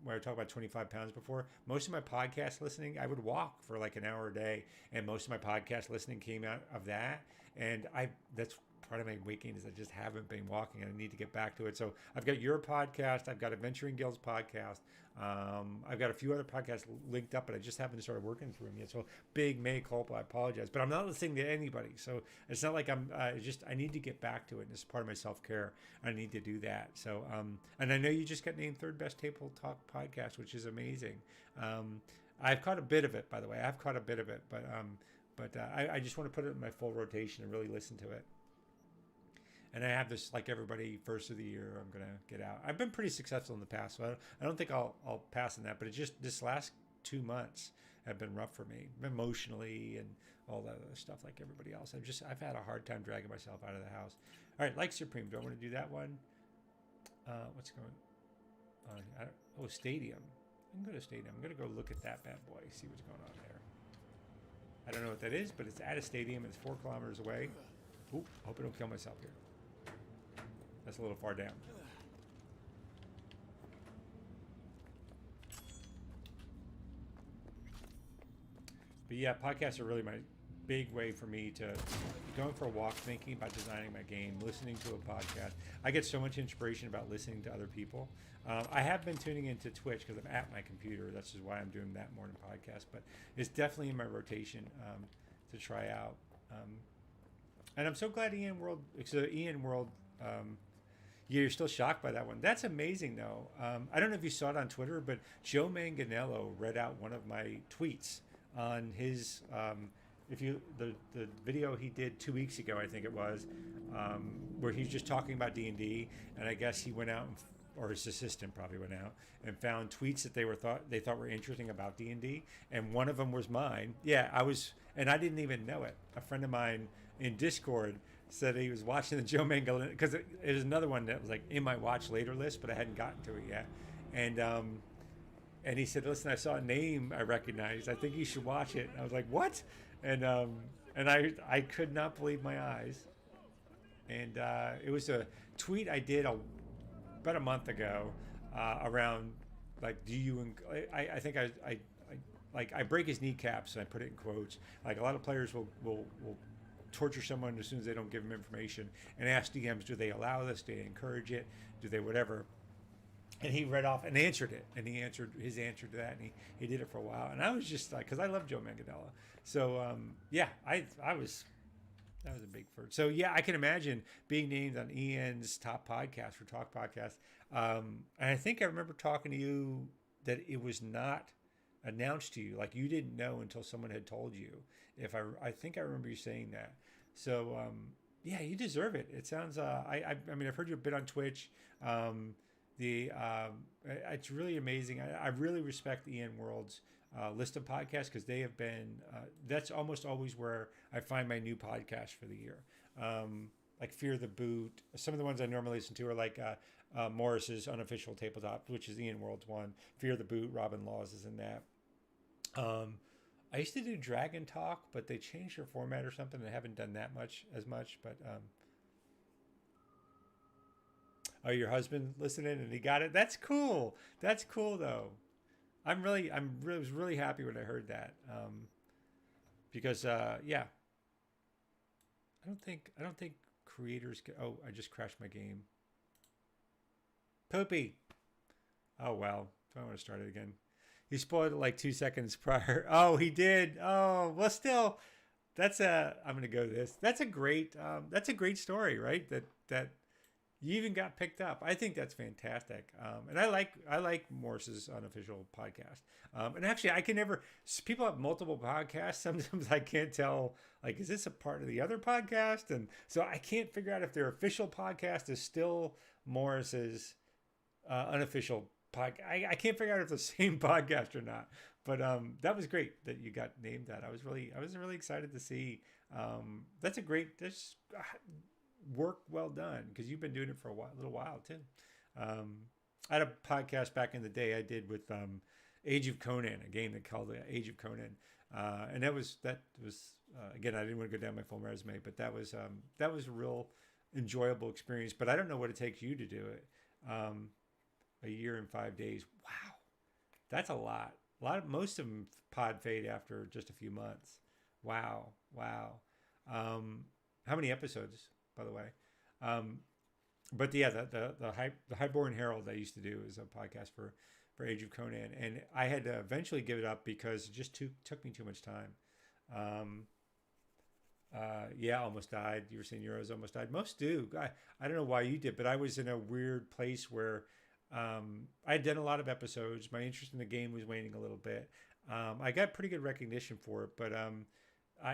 When I talked about 25 pounds before, most of my podcast listening, I would walk for like an hour a day, and most of my podcast listening came out of that. And that's part of my waking is I just haven't been walking, and I need to get back to it. So I've got your podcast, I've got Adventuring Guild's podcast, I've got a few other podcasts linked up, but I just haven't started working through them yet. So big mea culpa, I apologize, but I'm not listening to anybody. So it's not like I'm I need to get back to it, and it's part of my self-care. I need to do that. So and I know you just got named third best table talk podcast, which is amazing. I've caught a bit of it, by the way. I've caught a bit of it, but I just want to put it in my full rotation and really listen to it. And I have this, like everybody, first of the year, I'm going to get out. I've been pretty successful in the past, so I don't think I'll pass on that. But it's just this last 2 months have been rough for me, emotionally and all that other stuff like everybody else. I've had a hard time dragging myself out of the house. All right, like Supreme, do I want to do that one? What's going on? Stadium. I can go to Stadium. I'm going to go look at that bad boy, see what's going on there. I don't know what that is, but it's at a stadium. It's 4 kilometers away. Oop, hope I don't kill myself here. That's a little far down. But yeah, podcasts are really my big way for me to going for a walk, thinking about designing my game, listening to a podcast. I get so much inspiration about listening to other people. I have been tuning into Twitch because I'm at my computer. That's just why I'm doing that morning podcast. But it's definitely in my rotation to try out. And I'm so glad Ian World. Yeah, you're still shocked by that one. That's amazing, though. I don't know if you saw it on Twitter, but Joe Manganiello read out one of my tweets on his the video he did 2 weeks ago, I think it was, where he's just talking about D&D, and I guess he went out or his assistant probably went out and found tweets that they thought were interesting about D&D, and one of them was mine. Yeah, and I didn't even know it. A friend of mine in Discord said he was watching the Joe Manganiello because it was another one that was like in my watch later list, but I hadn't gotten to it yet. And he said, "Listen, I saw a name I recognized. I think you should watch it." And I was like, "What?" And I could not believe my eyes. And it was a tweet I did about a month ago around like, do you? I think I break his kneecaps and I put it in quotes. Like a lot of players will torture someone as soon as they don't give them information, and ask DMs, do they allow this? Do they encourage it? Do they whatever? And he read off and answered it, and he answered his answer to that, and he did it for a while. And I was just like, because I love Joe Manganiello. So yeah, that was a big first. So yeah, I can imagine being named on Ian's top podcast for Talk Podcast. And I think I remember talking to you that it was not announced to you, like you didn't know until someone had told you. I think I remember you saying that. So yeah, you deserve it. It sounds I mean, I've heard you a bit on Twitch. It's really amazing. I really respect Ian World's list of podcasts because they have been that's almost always where I find my new podcast for the year. Like Fear the Boot. Some of the ones I normally listen to are like Morris's Unofficial Tabletop, which is Ian World's one. Fear the Boot, Robin Laws is in that. I used to do Dragon Talk, but they changed their format or something. I haven't done that as much, but oh, your husband listening and he got it. That's cool. That's cool though. I was really happy when I heard that. Because yeah, I don't think creators get, oh, I just crashed my game. Poopy. Oh, well, do I want to start it again? He spoiled it like 2 seconds prior. Oh, he did. Oh, well, still, I'm going to go this. That's a great story, right? That You even got picked up. I think that's fantastic, and I like Morse's unofficial podcast. And actually, I can never. People have multiple podcasts. Sometimes I can't tell. Like, is this a part of the other podcast? And so I can't figure out if their official podcast is still Morris's unofficial podcast. I can't figure out if it's the same podcast or not. But that was great that you got named that. I was really excited to see. That's a great. That's work well done because you've been doing it for a little while too. I had a podcast back in the day I did with Age of Conan, a game that called Age of Conan, and that was again, I didn't want to go down my full resume, but that was a real enjoyable experience. But I don't know what it takes you to do it. A year and 5 days. Wow, that's a lot. Most of them pod fade after just a few months. Wow. How many episodes, by the way? But yeah, the Highborn Herald I used to do is a podcast for Age of Conan, and I had to eventually give it up because it just took me too much time. Yeah, almost died. You were saying Euros almost died. Most do. I don't know why you did, but I was in a weird place where I had done a lot of episodes. My interest in the game was waning a little bit. I got pretty good recognition for it, but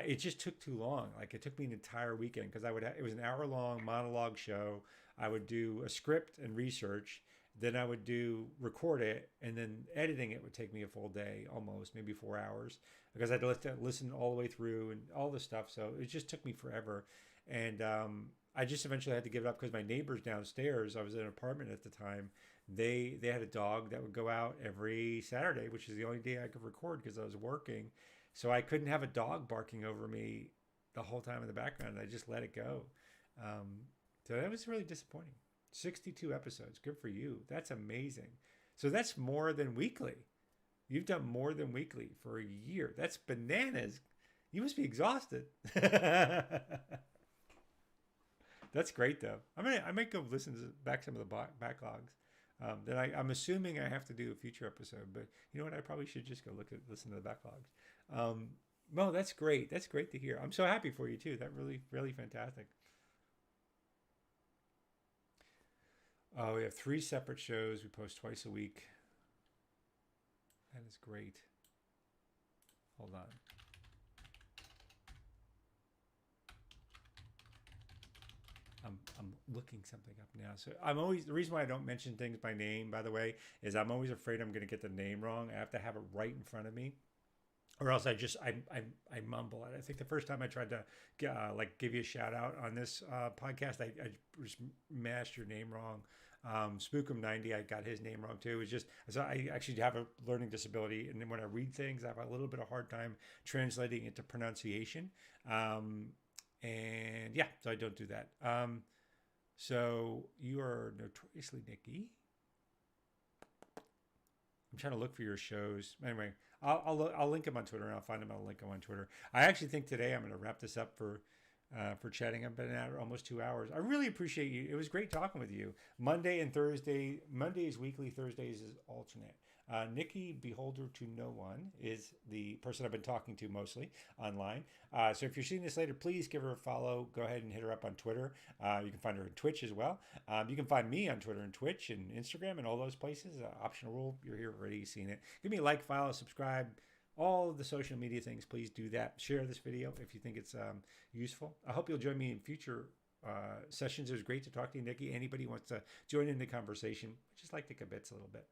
it just took too long. Like, it took me an entire weekend because it was an hour-long monologue show. I would do a script and research, then I would record it, and then editing it would take me a full day, almost, maybe 4 hours, because I had to listen all the way through and all this stuff. So it just took me forever. And I just eventually had to give it up because my neighbors downstairs, I was in an apartment at the time, they had a dog that would go out every Saturday, which is the only day I could record because I was working. So I couldn't have a dog barking over me the whole time in the background. I just let it go. So that was really disappointing. 62 episodes. Good for you. That's amazing. So that's more than weekly. You've done more than weekly for a year. That's bananas. You must be exhausted. That's great, though. I might go listen back some of the backlogs. Then I'm assuming I have to do a future episode, but you know what? I probably should just go listen to the backlogs. No, that's great. That's great to hear. I'm so happy for you too. That really fantastic. Oh, we have 3 separate shows. We post twice a week. That is great. Hold on. I'm looking something up now. So the reason why I don't mention things by name, by the way, is I'm always afraid I'm going to get the name wrong. I have to have it right in front of me, or else I mumble it. I think the first time I tried to give you a shout out on this podcast, I just mashed your name wrong. Spookum90, I got his name wrong too. It's just, so I actually have a learning disability, and then when I read things, I have a little bit of hard time translating into pronunciation. And yeah, so I don't do that. So you are notoriously Nikki. I'm trying to look for your shows. Anyway, I'll link them on Twitter, and I'll find them. I'll link them on Twitter. I actually think today I'm going to wrap this up for chatting. I've been at almost 2 hours. I really appreciate you. It was great talking with you. Monday is weekly. Thursdays is alternate. Nikki Beholder to No One is the person I've been talking to mostly online. So if you're seeing this later, please give her a follow. Go ahead and hit her up on Twitter. You can find her on Twitch as well. You can find me on Twitter and Twitch and Instagram and all those places. Optional rule. You're here already. You've seen it. Give me a like, follow, subscribe. All of the social media things, please do that. Share this video if you think it's useful. I hope you'll join me in future sessions. It was great to talk to you, Nikki. Anybody wants to join in the conversation, I just like to kibitz a little bit.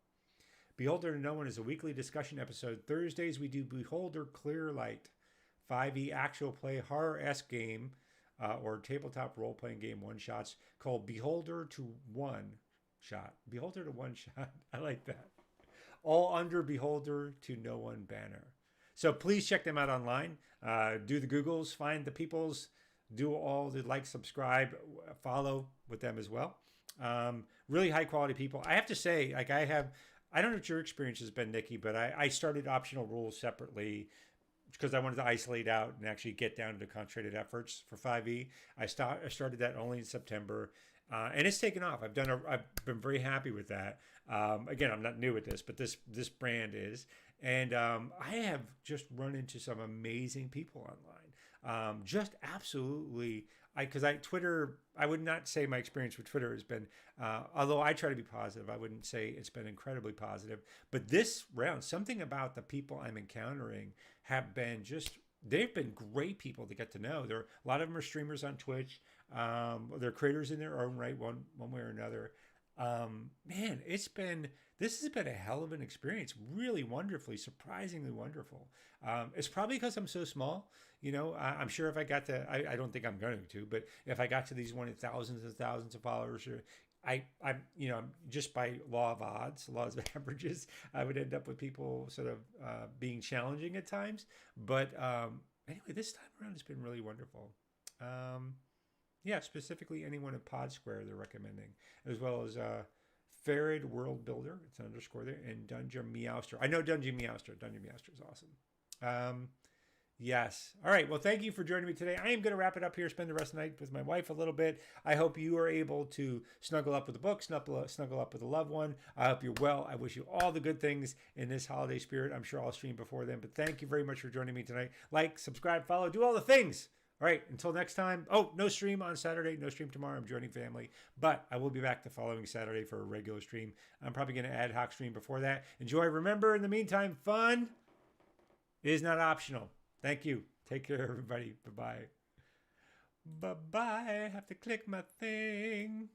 Beholder to No One is a weekly discussion episode. Thursdays, we do Beholder Clear Light, 5e actual play horror-esque game or tabletop role-playing game one-shots called Beholder to One Shot. Beholder to One Shot. I like that. All under Beholder to No One banner. So please check them out online. Do the Googles, find the peoples, do all the like, subscribe, follow with them as well. Really high quality people. I have to say, I don't know what your experience has been, Nikki, but I started optional rules separately because I wanted to isolate out and actually get down to concentrated efforts for 5e. I started that only in September. And it's taken off. I've been very happy with that. Again, I'm not new at this, but this brand is. And I have just run into some amazing people online. Just absolutely. Twitter, I would not say my experience with Twitter has been, although I try to be positive, I wouldn't say it's been incredibly positive. But this round, something about the people I'm encountering have been they've been great people to get to know. A lot of them are streamers on Twitch. They're creators in their own right, one way or another. Man, this has been a hell of an experience. Really wonderfully, surprisingly wonderful. It's probably because I'm so small. I'm sure if I got to, I don't think I'm going to, but if I got to these thousands and thousands of followers, or just by law of odds, laws of averages, I would end up with people sort of being challenging at times. But anyway, this time around it's been really wonderful. Yeah, specifically anyone at Pod Square they're recommending, as well as Farid World Builder, it's an underscore there, and Dungeon Meowster. I know Dungeon Meowster. Dungeon Meowster is awesome. Yes. All right. Well, thank you for joining me today. I am going to wrap it up here, spend the rest of the night with my wife a little bit. I hope you are able to snuggle up with a book, snuggle up with a loved one. I hope you're well. I wish you all the good things in this holiday spirit. I'm sure I'll stream before then, but thank you very much for joining me tonight. Like, subscribe, follow, do all the things. All right, until next time. Oh, no stream on Saturday, no stream tomorrow. I'm joining family, but I will be back the following Saturday for a regular stream. I'm probably going to ad hoc stream before that. Enjoy. Remember, in the meantime, fun is not optional. Thank you. Take care, everybody. Bye-bye. Bye-bye. I have to click my thing.